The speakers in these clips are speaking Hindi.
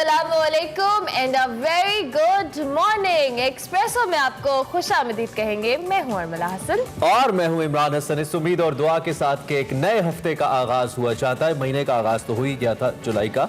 अस्सलामुअलैकुम and a very good morning. Espresso में आपको खुशामदीद कहेंगे। मैं हूं अरमला हसन और मैं हूं इमरान हसन। इस उम्मीद और दुआ के साथ कि एक नए हफ्ते का आगाज हुआ चाहता है। महीने का आगाज तो हो ही गया था जुलाई का।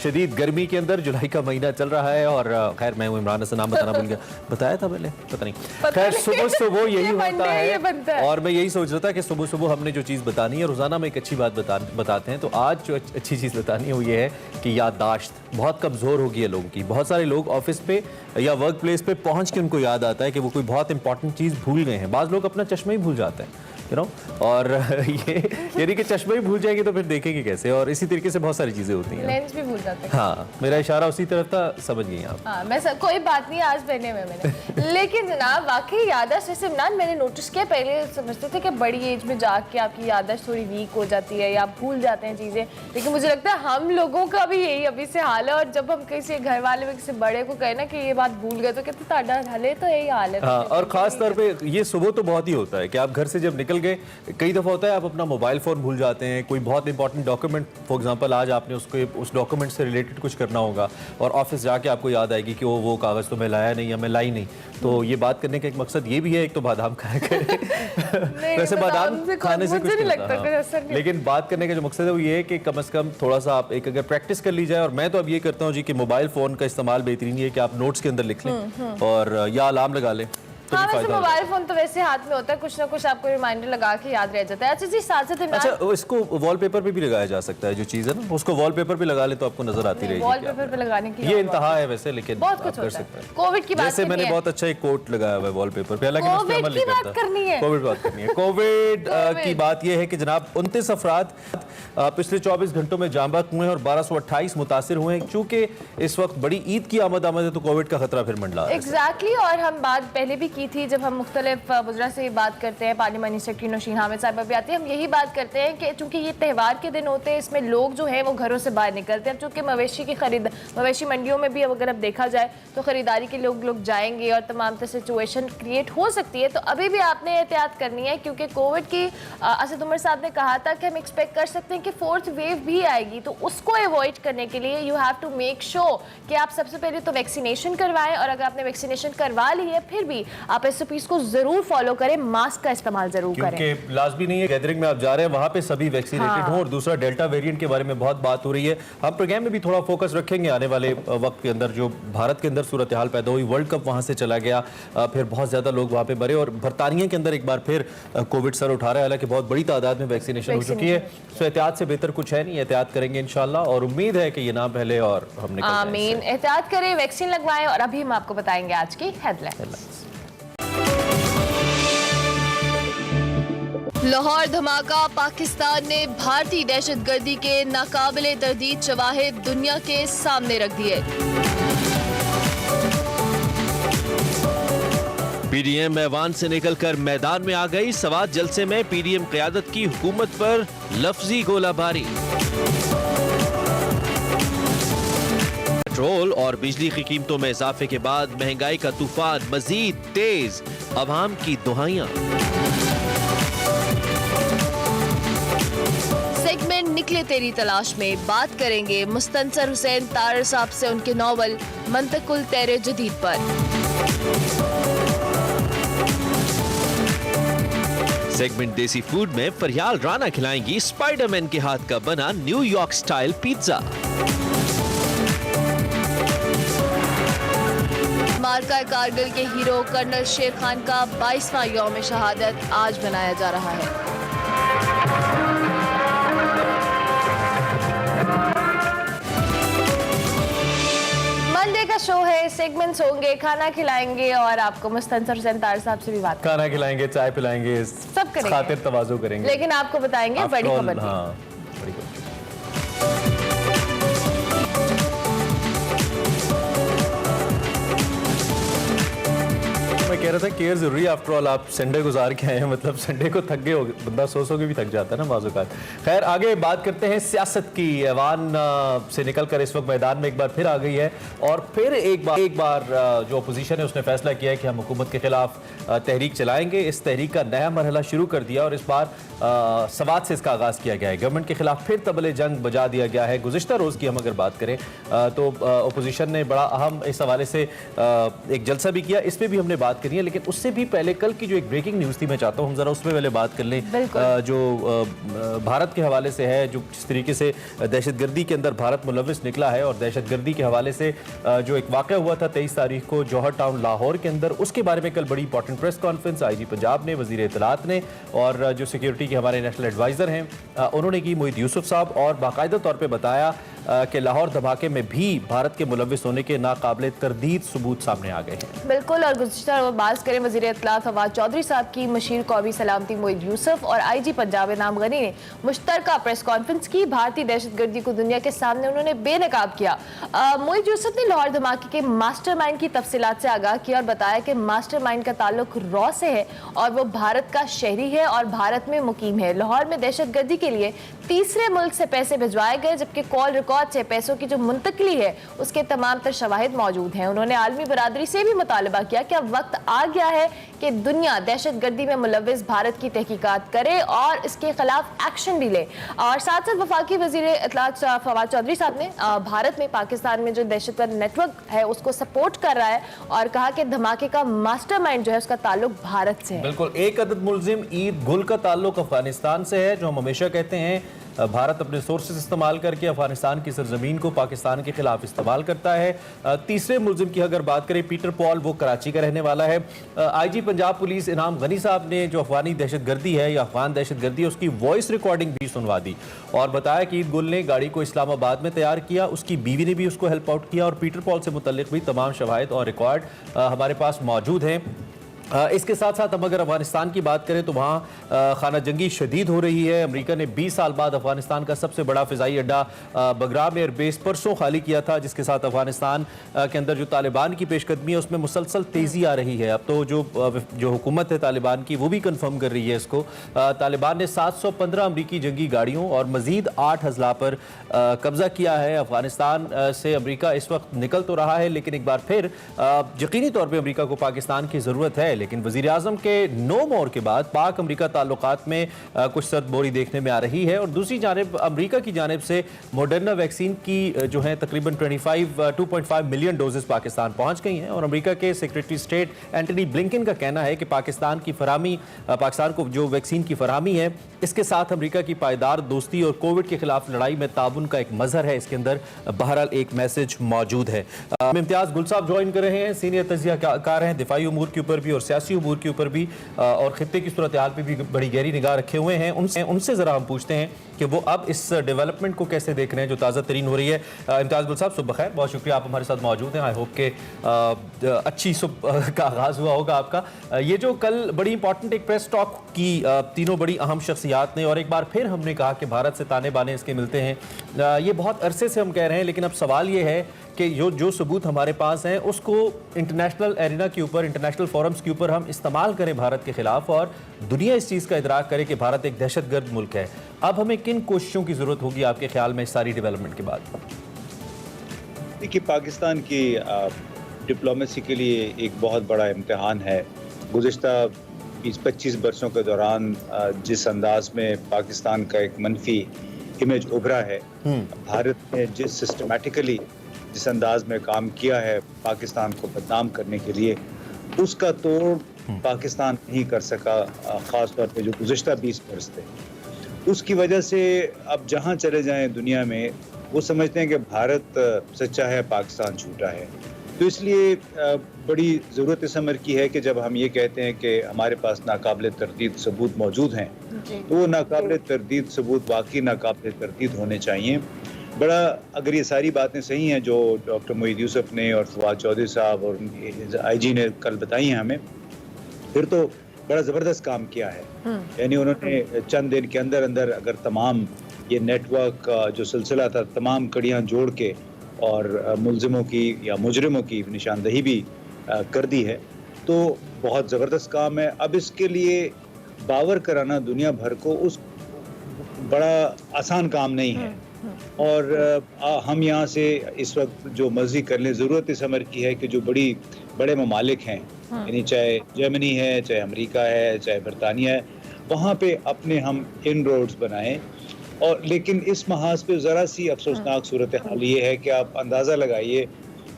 शदीद गर्मी के अंदर जुलाई का महीना चल रहा है। और खैर मैं हूं इमरान हसन, नाम बताना भूल गया, बताया था पहले, पता नहीं। खैर सुबह सुबह यही होता है और मैं यही सोच रहा था कि सुबह सुबह हमने जो चीज़ बतानी है, रोजाना में एक अच्छी बात बताते हैं, तो आज जो अच्छी चीज़ बतानी है वो ये है कि याददाश्त बहुत कमज़ोर हो गई है लोगों की। बहुत सारे लोग ऑफिस पे या वर्क प्लेस पे पहुंच के उनको याद आता है कि वो कोई बहुत इंपॉर्टेंट चीज़ भूल गए हैं। बाज़ लोग अपना चश्मा ही भूल जाते हैं, यू नो, और ये यानी कि चश्मा ही भूल जाएंगे तो फिर देखेंगे कैसे। और इसी तरीके से बहुत सारी चीज़ें होती हैं। लेंस भी भूल जाते हैं। हाँ, मेरा इशारा उसी तरफ था, समझ गई आप। हाँ, कोई बात नहीं, आज पहने में मैंने लेकिन जनाब वाकई याददाश्त जैसे इमरान मैंने नोटिस किया, पहले समझते थे कि बड़ी एज में जाके आपकी याददाश्त थोड़ी वीक हो जाती है या आप भूल जाते हैं चीज़ें, लेकिन मुझे लगता है हम लोगों का भी यही अभी से हाल है। और जब हम किसी घर वाले में किसी बड़े को कहे ना कि ये बात भूल गए तो कहते ताड़ा हले तो यही हाल है। हाँ, और खास तौर पे ये सुबह तो बहुत ही होता है कि आप घर से जब निकल गए, कई दफ़ा होता है आप अपना मोबाइल फ़ोन भूल जाते हैं। कोई बहुत इंपॉर्टेंट डॉक्यूमेंट, फॉर एग्जांपल आज आपने उस डॉक्यूमेंट से रिलेटेड कुछ करना होगा और ऑफिस जाके आपको याद आएगी कि वो कागज़ तो मैं लाया नहीं या मैं लाई नहीं। तो ये बात करने का एक मकसद ये भी है, एक तो बादाम खाया करें वैसे बादाम खाने से कुछ नहीं लगता, लेकिन बात करने का जो मकसद है वो ये है कि कम से कम थोड़ा सा आप एक अगर प्रैक्टिस कर ली जाए। और मैं तो अब ये करता हूँ जी कि मोबाइल फ़ोन का इस्तेमाल बेहतरीन है कि आप नोट्स के अंदर लिख लें और या अलार्म लगा लें। हाँ, वैसे मोबाइल फोन तो वैसे हाथ में होता है, कुछ ना कुछ आपको रिमाइंडर लगा के याद रह जाता है। अच्छा जी, साथ साथ अच्छा, इसको वॉलपेपर पे भी लगाया जा सकता है, जो चीज़ है ना उसको वॉलपेपर पे लगा ले तो आपको नजर आती रहेगी। वॉलपेपर पे लगाने की ये इंतहा है वैसे, लेकिन बहुत कुछ कर सकते हैं। कोविड की बात जैसे मैंने बहुत अच्छा एक कोट लगाया हुआ है वॉलपेपर पे, हालांकि कोविड की बात करनी है। कोविड की बात यह है कि जनाब 29 अफराद पिछले 24 घंटों में जाँ बहक हुए हैं और 1228 मुतासिर हुए हैं। चूंकि इस वक्त बड़ी ईद की आमद है तो कोविड का खतरा फिर मंडला है। एग्जैक्टली, और हम बात पहले भी की थी जब हम मुख्तलिफ बुजुर्ग से बात करते हैं, पार्लियामानी सेक्रेटरी नौशीन हामिद साहिबा भी आती है, हम यही बात करते हैं कि चूंकि ये त्यौहार के दिन होते हैं, इसमें लोग जो हैं वो घरों से बाहर निकलते हैं। चूंकि मवेशी मंडियों में भी अगर अब देखा जाए तो खरीदारी के लोग जाएंगे और तमाम तरह सिचुएशन क्रिएट हो सकती है। तो अभी भी आपने एहतियात करनी है, क्योंकि कोविड की असद उमर साहब ने कहा था कि हम एक्सपेक्ट कर सकते हैं कि फोर्थ वेव भी आएगी। तो उसको अवॉइड करने के लिए you have to make sure कि आप सबसे पहले तो वैक्सीनेशन करवाएं, और अगर आपने वैक्सीनेशन करवा ली है फिर भी आप SOPs को जरूर फॉलो करें, मास्क का इस्तेमाल जरूर करें, क्योंकि लाजमी नहीं है गैदरिंग में आप जा रहे हैं वहां पे सभी वैक्सीनेटेड हों। और दूसरा, डेल्टा वेरिएंट के बारे में बहुत बात हो रही है। हम प्रोग्राम में भी थोड़ा फोकस रखेंगे आने वाले वक्त के अंदर, जो भारत के अंदर सूरत हाल पैदा हुई, वर्ल्ड कप वहां से चला गया, फिर बहुत ज्यादा लोग वहां पे मरे और बरतानिया के अंदर एक बार फिर कोविड सर उठा रहा है। हालांकि बहुत बड़ी तादाद में वैक्सीनेशन हो चुकी है, तो एहतियात से बेहतर कुछ है नहीं। एहतियात करेंगे इंशाल्लाह और उम्मीद है कि ये ना फैले और हम निकल जाएं। आमीन। एहतियात करें, वैक्सीन लगवाएं। और अभी हम आपको बताएंगे आज की हेडलाइंस। लाहौर धमाका, पाकिस्तान ने भारतीय दहशतगर्दी के नाकाबिले तरदीद शवाहिद दुनिया के सामने रख दिए। PDM ऐवान से निकलकर मैदान में आ गई। सवात जलसे में PDM क़यादत की हुकूमत पर लफ्जी गोलाबारी। पेट्रोल और बिजली की कीमतों में इजाफे के बाद महंगाई का तूफान मजीद तेज, अवाम की दुहाइयां। सेगमेंट निकले तेरी तलाश में बात करेंगे मुस्तनसर हुसैन तारर साहब से उनके नॉवल मंतकुल तेरे जदीद पर। सेगमेंट देसी फूड में फरियाल राना खिलाएंगी स्पाइडरमैन के हाथ का बना न्यूयॉर्क स्टाइल पिज्जा। मार्का कारगिल के हीरो कर्नल शेर खान का 22वां यौम शहादत आज मनाया जा रहा है। मंडे का शो है, सेगमेंट्स होंगे, खाना खिलाएंगे और आपको मुस्तनसर हुसैन तारर साहब से भी बात खाना खिलाएंगे, चाय पिलाएंगे, सब करेंगे, खातिर तवाज़ो करेंगे, लेकिन आपको बताएंगे बड़ी खबर। हाँ, बड़ी खबर। मैं कह रहा रहा था केयर जरूरी है, आफ्टर ऑल आप संडे गुजार के आए हैं, मतलब संडे को थक गए हो, बंदा सो के भी थक जाता है ना बाज़-औक़ात। खैर आगे बात करते हैं सियासत की। ऐवान से निकलकर इस वक्त मैदान में एक बार फिर आ गई है और फिर एक बार जो अपोजिशन है उसने फैसला किया है कि हम हुकूमत के खिलाफ तहरीक चलाएंगे। इस तहरीक का नया मरहला शुरू कर दिया और इस बार सवात से इसका आगाज़ किया गया है। गवर्नमेंट के खिलाफ फिर तबले जंग बजा दिया गया है। गुज़िश्ता रोज़ की हम अगर बात करें तो अपोजिशन ने बड़ा अहम इस हवाले से एक जलसा भी किया, इस पर भी हमने बात करी है। लेकिन उससे भी पहले कल की जो एक ब्रेकिंग न्यूज़ थी, मैं चाहता हूँ हम ज़रा उसमें पहले बात कर लें, जो भारत के हवाले से है, जो जिस तरीके से दहशतगर्दी के अंदर भारत मुलविस निकला है और दहशतगर्दी के हवाले से जो एक वाक़या हुआ था 23 तारीख को जौहर टाउन लाहौर के अंदर, उसके बारे में कल बड़ी important press conference IG Punjab ने, वज़ीर इत्तलात ने और जो सिक्योरिटी के हमारे नेशनल एडवाइज़र हैं उन्होंने की, मोहित यूसुफ साहब, और बाकायदा तौर पर बताया कि लाहौर धमाके में भी भारत के मुलविस होने के नाकाबिले तरदीद सबूत सामने आ गए हैं। बिल्कुल, और गुज़िश्ता बात करें वज़ीर इत्तलात फवाद चौधरी साहब की, मशीर कौमी सलामती मोहित यूसुफ और IG पंजाब इनाम गनी ने मुश्तरका प्रेस कॉन्फ्रेंस की। भारतीय दहशतगर्दी को दुनिया के सामने उन्होंने बेनकाब किया। मोहित यूसुफ ने लाहौर धमाके के मास्टरमाइंड की तफसीलात से आगाह किया और बताया कि मास्टरमाइंड का ताल्लुक रॉ से है और वो भारत का शहरी है और भारत में मुकीम है। लाहौर में दहशतगर्दी के लिए तीसरे मुल्क से पैसे भिजवाए गए, जबकि कॉल रिकॉर्ड से पैसों की जो मुंतकली है उसके तमाम तर शवाहिद मौजूद हैं। उन्होंने आलमी बरादरी से भी मुतालबा किया कि अब वक्त आ गया है कि दुनिया दहशतगर्दी में मुलविस भारत की तहकीकात करे और इसके खिलाफ एक्शन भी ले। और साथ साथ वफाकी वज़ीर इत्तलात फवाद चौधरी साहब ने भारत में पाकिस्तान में जो दहशतगर्द नेटवर्क है उसको सपोर्ट कर रहा है और कहा कि धमाके का मास्टरमाइंड जो है उसका ताल्लुक भारत से है। बिल्कुल, एक अदद मुलजिम ईद गुल का ताल्लुक अफगानिस्तान से है, जो हम हमेशा कहते हैं भारत अपने सोर्सेज इस्तेमाल करके अफगानिस्तान की सरजमीन को पाकिस्तान के खिलाफ इस्तेमाल करता है। तीसरे मुलजिम की अगर बात करें, पीटर पॉल, वो कराची का रहने वाला है। IG पंजाब पुलिस इनाम गनी साहब ने जो अफगानी दहशतगर्दी है या अफगान दहशतगर्दी है उसकी वॉइस रिकॉर्डिंग भी सुनवा दी और बताया कि ईद गुल ने गाड़ी को इस्लामाबाद में तैयार किया, उसकी बीवी ने भी उसको हेल्प आउट किया और पीटर पॉल से मुतल्लिक भी तमाम शवाहिद और रिकॉर्ड हमारे पास मौजूद हैं। इसके साथ साथ हम अगर अफगानिस्तान की बात करें तो वहाँ खाना जंगी शदीद हो रही है। अमेरिका ने 20 साल बाद अफगानिस्तान का सबसे बड़ा फ़िज़ाई अड्डा बगराम एयर बेस परसों खाली किया था, जिसके साथ अफगानिस्तान के अंदर जो तालिबान की पेशकदमी है उसमें मुसलसल तेज़ी आ रही है। अब तो जो हुकूमत है तालिबान की वो भी कन्फर्म कर रही है इसको। तालिबान ने 715 अमरीकी जंगी गाड़ियों और मज़ीद 8 अजला पर कब्ज़ा किया है। अफगानिस्तान से अमरीका इस वक्त निकल तो रहा है, लेकिन एक बार फिर यकीनी तौर पर अमरीका को पाकिस्तान की ज़रूरत है। लेकिन वज़ीर आज़म के नो मोर के बाद पाक अमरीका ताल्लुकात में कुछ सरदबोरी देखने में आ रही है और दूसरी जानिब अमरीका की जानिब से मॉडर्ना वैक्सीन की जो है तकरीबन 2.5 मिलियन डोजेस पाकिस्तान पहुंच गई हैं और अमरीका के सेक्रेटरी स्टेट एंटनी ब्लिंकन का कहना है कि पाकिस्तान को जो वैक्सीन की फराहमी है इसके साथ अमरीका की पायदार दोस्ती और कोविड के खिलाफ लड़ाई में ताबुन का एक मजहर है। इसके अंदर बहरहाल एक मैसेज मौजूद है। इम्तियाज़ गुल साहब ज्वाइन कर रहे हैं, सीनियर तजियाकार हैं, दिफाई उमूर के ऊपर भी और सियासी उमूर के ऊपर भी और खित्ते की सूरत हाल पर भी बड़ी गहरी निगाह रखे हुए हैं। उनसे ज़रा हम पूछते हैं कि वो अब इस डेवलपमेंट को कैसे देख रहे हैं जो ताज़ा तरीन हो रही है। इम्तियाज़ गुल साहब सुबह खैर, बहुत शुक्रिया आप हमारे साथ मौजूद हैं। आई होप के अच्छी सुबह का आगाज़ हुआ होगा आपका। ये जो कल बड़ी इंपॉर्टेंट एक प्रेस टॉक की तीनों बड़ी अहम शख्सियात ने और एक बार फिर हमने कहा कि भारत से ताने बाने इसके मिलते हैं, ये बहुत अरसे से हम कह रहे हैं, लेकिन अब सवाल ये है कि जो सबूत हमारे पास हैं उसको इंटरनेशनल एरिना के ऊपर, इंटरनेशनल फोरम्स के ऊपर हम इस्तेमाल करें भारत के खिलाफ और दुनिया इस चीज़ का इदराक करे कि भारत एक दहशतगर्द मुल्क है। अब हमें किन कोशिशों की ज़रूरत होगी आपके ख्याल में इस सारी डेवलपमेंट के बाद? देखिए, पाकिस्तान की डिप्लोमेसी के लिए एक बहुत बड़ा इम्तिहान है। गुज़िश्ता 20-25 बरसों के दौरान जिस अंदाज में पाकिस्तान का एक मनफी इमेज उभरा है, भारत ने जिस अंदाज में काम किया है पाकिस्तान को बदनाम करने के लिए, उसका तोड़ पाकिस्तान नहीं कर सका। ख़ास तौर पे जो गुज़िश्ता 20 बरस थे, उसकी वजह से अब जहाँ चले जाएं दुनिया में वो समझते हैं कि भारत सच्चा है, पाकिस्तान झूठा है। तो इसलिए बड़ी ज़रूरत इस अमर की है कि जब हम ये कहते हैं कि हमारे पास नाकाबिले तरदीद सबूत मौजूद हैं, तो वो नाकाबिले तरदीद सबूत वाकई नाकाबिले तरदीद होने चाहिए। बड़ा अगर ये सारी बातें सही हैं जो डॉक्टर मोहित यूसुफ ने और फवाद चौधरी साहब और IG ने कल बताई हैं हमें, फिर तो बड़ा ज़बरदस्त काम किया है। यानी उन्होंने चंद दिन के अंदर अंदर अगर तमाम ये नेटवर्क जो सिलसिला था तमाम कड़ियाँ जोड़ के और मुलजिमों की या मुजरिमों की निशानदही भी कर दी है, तो बहुत ज़बरदस्त काम है। अब इसके लिए बावर कराना दुनिया भर को उस बड़ा आसान काम नहीं है। और हम यहाँ से इस वक्त जो मर्जी कर लें, ज़रूरत इस अमर की है कि जो बड़े ममालिक हैं, यानी चाहे जर्मनी है, चाहे अमेरिका है, चाहे बरतानिया है, वहाँ पे अपने हम इनरोड्स बनाएं। और लेकिन इस महाज पे ज़रा सी अफसोसनाक सूरत हाल ये है कि आप अंदाज़ा लगाइए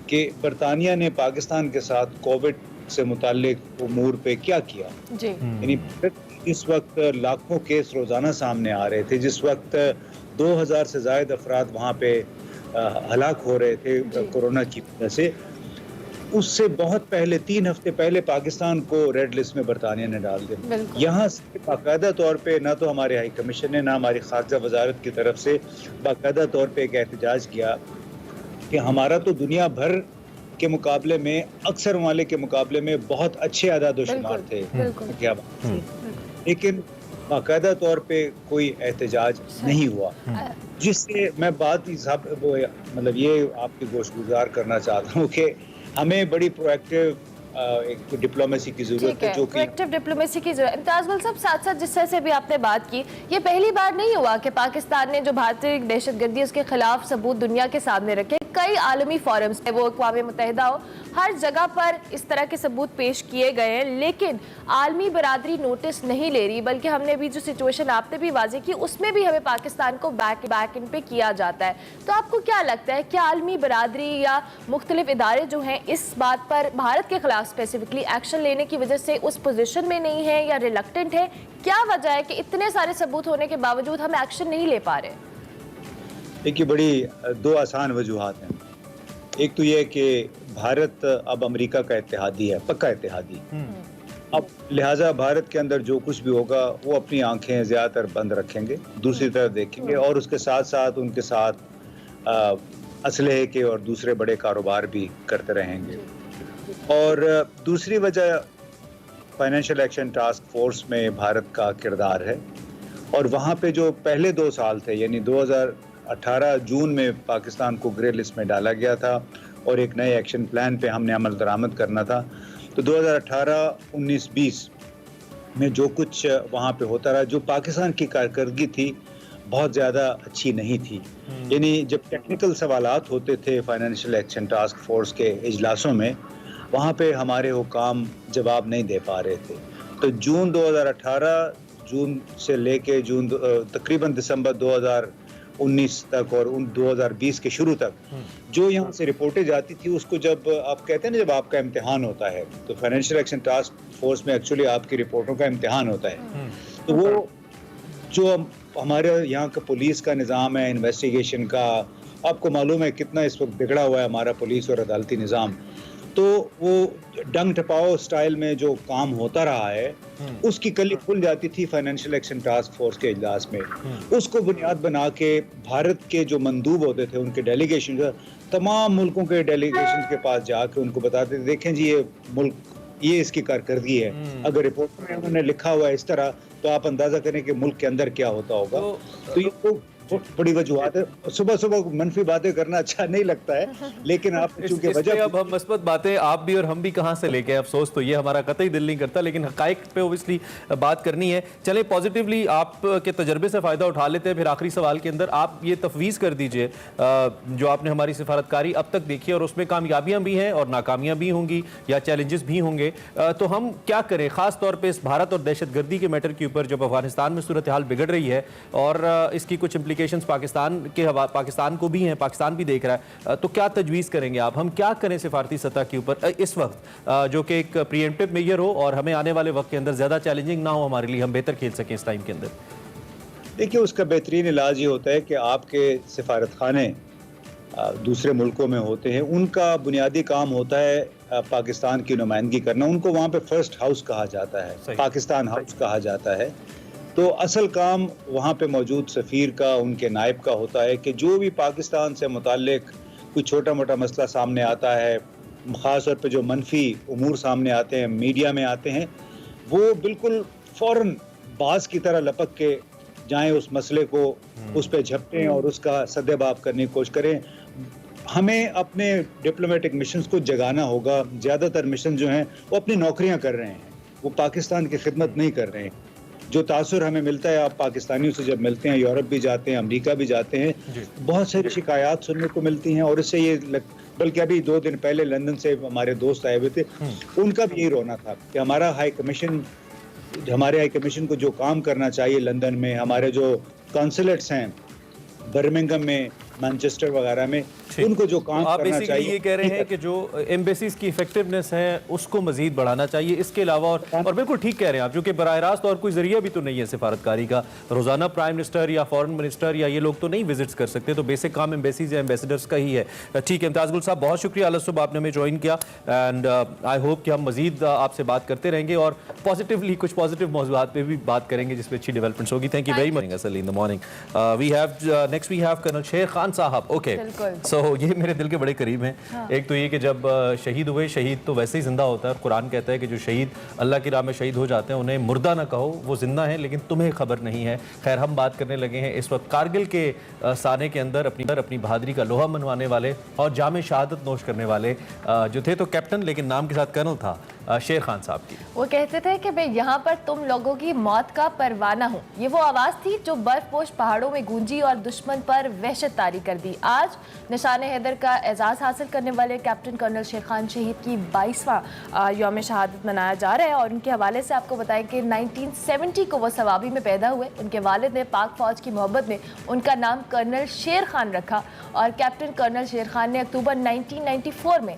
कि बरतानिया ने पाकिस्तान के साथ कोविड से मुताल्लिक उमूर पे क्या किया। जी। यानी इस वक्त लाखों केस रोज़ाना सामने आ रहे थे, जिस वक्त 2000 से ज़ायद अफराद वहाँ पे हलाक हो रहे थे कोरोना की वजह से, उससे बहुत पहले 3 हफ्ते पहले पाकिस्तान को रेड लिस्ट में बरतानिया ने डाल दिया। यहाँ से बाकायदा तौर पे ना तो हमारे हाई कमीशन ने, ना हमारी खारजा वजारत की तरफ से बाकायदा तौर पे एक एहतजाज किया कि हमारा तो दुनिया भर के मुकाबले में, अक्सर ममालिक के मुकाबले में बहुत अच्छे आदाद व शुमार थे, क्या बात है। लेकिन बाकायदा तौर पे कोई एहतजाज नहीं हुआ, जिससे मैं बात मतलब ये आपकी गोशगुजार करना चाहता हूँ कि हमें बड़ी प्रोएक्टिव एक डिप्लोमेसी की जरूरत है, जो कि प्रोएक्टिव डिप्लोमेसी की जरूरत। इम्तियाज गुल साहब, साथ साथ जिस तरह से भी आपने बात की, ये पहली बार नहीं हुआ कि पाकिस्तान ने जो भारतीय दहशतगर्दी उसके खिलाफ सबूत दुनिया के सामने रखे। कई आलमी फोरम्स पे, वो अक़वाम मुत्तहिदा हो, हर जगह पर इस तरह के सबूत पेश किए गए हैं, लेकिन आलमी बरादरी नोटिस नहीं ले रही। बल्कि हमने भी जो सिचुएशन आपने भी वाज़ेह की, उसमें भी हमें पाकिस्तान को बैक इन पे किया जाता है। तो आपको क्या लगता है, क्या आलमी बरादरी या मुख्तलिफ इदारे जो हैं इस बात पर भारत के खिलाफ स्पेसिफिकली एक्शन लेने की वजह से उस पोजीशन में नहीं है या रिलक्टेंट है? क्या वजह है कि इतने सारे सबूत होने के बावजूद हम एक्शन नहीं ले पा रहे? देखिए, बड़ी दो आसान वजूहात हैं। एक तो ये कि भारत अब अमेरिका का इत्तेहादी है, पक्का इत्तेहादी। अब लिहाजा भारत के अंदर जो कुछ भी होगा वो अपनी आंखें ज़्यादातर बंद रखेंगे, दूसरी तरफ देखेंगे, और उसके साथ साथ उनके साथ असलहे के और दूसरे बड़े कारोबार भी करते रहेंगे। और दूसरी वजह फाइनेंशियल एक्शन टास्क फोर्स में भारत का किरदार है। और वहाँ पे जो पहले 2 साल थे, यानी 2018 जून में पाकिस्तान को ग्रे लिस्ट में डाला गया था और एक नए एक्शन प्लान पे हमने अमल दरामद करना था। तो 2018, 19, 20 में जो कुछ वहाँ पे होता रहा, जो पाकिस्तान की कारकर्दगी थी बहुत ज़्यादा अच्छी नहीं थी। यानी जब टेक्निकल सवालात होते थे फाइनेंशियल एक्शन टास्क फोर्स के इजलासों में, वहाँ पे हमारे हुकाम जवाब नहीं दे पा रहे थे। तो जून 2018 जून से लेके तकरीबन दिसंबर 2019 तक और 2020 के शुरू तक जो यहाँ से रिपोर्टें जाती थी, उसको जब आप कहते हैं ना, जब आपका इम्तिहान होता है, तो फाइनेंशियल एक्शन टास्क फोर्स में एक्चुअली आपकी रिपोर्टों का इम्तिहान होता है। तो वो जो हमारे यहाँ का पुलिस का निज़ाम है, इन्वेस्टिगेशन का, आपको मालूम है कितना इस वक्त बिगड़ा हुआ है हमारा पुलिस और अदालती निज़ाम। तो वो डंग टपाओ स्टाइल में जो काम होता रहा है, उसकी कली खुल जाती थी फाइनेंशियल एक्शन टास्क फोर्स के इजलास में। उसको बुनियाद बना के भारत के जो मंदूब होते थे, उनके डेलीगेशन, तमाम मुल्कों के डेलीगेशन के पास जाके उनको बताते थे, देखें जी ये मुल्क, ये इसकी कारकर्दगी है। अगर रिपोर्ट में उन्होंने लिखा हुआ है इस तरह, तो आप अंदाजा करें कि मुल्क के अंदर क्या होता होगा। तो ये तो बड़ी वजूहत है। सुबह सुबह मनफी बातें करना अच्छा नहीं लगता है, लेकिन आप चूंकि वजह, अब हम मस्बत बातें आप भी और हम भी कहां से लेके, अफसोस तो ये हमारा कतई दिल नहीं करता, लेकिन हकाइक पे ओबियसली बात करनी है। चले पॉजिटिवली आपके तजर्बे से फायदा उठा लेते हैं। फिर आखिरी सवाल के अंदर आप ये तफवीज़ कर दीजिए, जो आपने हमारी सिफारतकारी अब तक देखी है और उसमें कामयाबियां भी हैं और नाकामियां भी होंगी या चैलेंजेस भी होंगे, तो हम क्या करें खास तौर पर इस भारत और दहशतगर्दी के मैटर के ऊपर, जब अफगानिस्तान में सूरत हाल बिगड़ रही है और इसकी कुछ इम्प्लीकेशंस पाकिस्तान को भी हैं, पाकिस्तान भी देख रहा है, तो क्या तजवीज़ करेंगे आप? हम क्या करें सिफारती सतह के ऊपर इस वक्त, जो कि एक प्रीएम्प्टिव मेजर हो और हमें आने वाले वक्त के अंदर ज़्यादा चैलेंजिंग ना हो हमारे लिए, हम बेहतर खेल सकें इस टाइम के अंदर? देखिए, उसका बेहतरीन इलाज ये होता है कि आपके सिफारत खाने दूसरे मुल्कों में होते हैं, उनका बुनियादी काम होता है पाकिस्तान की नुमाइंदगी करना। उनको वहाँ पे फर्स्ट हाउस कहा जाता है, पाकिस्तान हाउस कहा जाता है। तो असल काम वहाँ पे मौजूद सफ़ीर का, उनके नायब का होता है कि जो भी पाकिस्तान से मुताल्लिक कोई छोटा मोटा मसला सामने आता है, ख़ास तौर पे जो मनफी उमूर सामने आते हैं, मीडिया में आते हैं, वो बिल्कुल फ़ौरन बाज़ की तरह लपक के जाएं, उस मसले को उस पर झपटें और उसका सद्देबाब करने की कोशिश करें। हमें अपने डिप्लोमेटिक मिशंस को जगाना होगा। ज़्यादातर मिशन जो हैं वो अपनी नौकरियां कर रहे हैं, वो पाकिस्तान की खिदमत नहीं कर रहे हैं। जो तासुर हमें मिलता है, आप पाकिस्तानियों से जब मिलते हैं, यूरोप भी जाते हैं, अमेरिका भी जाते हैं, बहुत सारी शिकायत सुनने को मिलती हैं। और इससे ये बल्कि अभी 2 दिन पहले लंदन से हमारे दोस्त आए हुए थे, उनका भी यही रोना था कि हमारे हाई कमीशन को जो काम करना चाहिए लंदन में, हमारे जो कॉन्सुलेट्स हैं बर्मिंघम में, मैनचेस्टर वगैरह में, उनको जो काम आप करना बेसिकली चाहिए। ये कह रहे हैं कि जो एम्बेसीज की इफेक्टिवनेस है उसको मजीद बढ़ाना चाहिए। इसके अलावा और बिल्कुल ठीक कह रहे हैं आप, क्योंकि बराह रास्त और कोई जरिया भी तो नहीं है सिफारतकारी का। रोजाना प्राइम मिनिस्टर या फॉरेन मिनिस्टर या ये लोग तो नहीं विजिट्स कर सकते, तो बेसिक काम एम्बेसीज या एम्बेसडर्स का ही है। ठीक है इम्तियाज गुल साहब, बहुत शुक्रिया अलग सुबह आपने हमें ज्वाइन किया, एंड आई होप कि हम मजीद आपसे बात करते रहेंगे और पॉजिटिवली कुछ पॉजिटिव मौजूदात पे भी बात करेंगे जिसमें अच्छी डेवलपमेंट्स होगी। थैंक यू वेरी मच असल in the morning. We have next we have colonel Sher Khan साहब। ओके, सो ये मेरे दिल के बड़े करीब हैं। हाँ। एक तो ये कि जब शहीद हुए, शहीद तो वैसे ही जिंदा होता है। कुरान कहता है कि जो शहीद अल्लाह की राह में शहीद हो जाते हैं उन्हें मुर्दा ना कहो, वो जिंदा हैं लेकिन तुम्हें खबर नहीं है। खैर, हम बात करने लगे हैं इस वक्त कारगिल के साने के अंदर अपनी बहादुरी का लोहा मनवाने वाले और जामे शहादत नोश करने वाले जो थे तो कैप्टन लेकिन नाम के साथ कर्नल था, शेर खान साहब की। वो कहते थे कि मैं यहाँ पर तुम लोगों की मौत का परवाना हूँ। ये वो आवाज़ थी जो बर्फपोश पहाड़ों में गूंजी और दुश्मन पर वहशत तारी कर दी। आज निशान हैदर का एजाज़ हासिल करने वाले कैप्टन कर्नल शेर खान शहीद की 22वां यौम शहादत मनाया जा रहा है। और उनके हवाले से आपको बताएं कि 1970 को वो सवाबी में पैदा हुए। उनके वालिद ने पाक फ़ौज की मोहब्बत में उनका नाम कर्नल शेर खान रखा और कैप्टन कर्नल शेर खान ने अक्टूबर 1994 में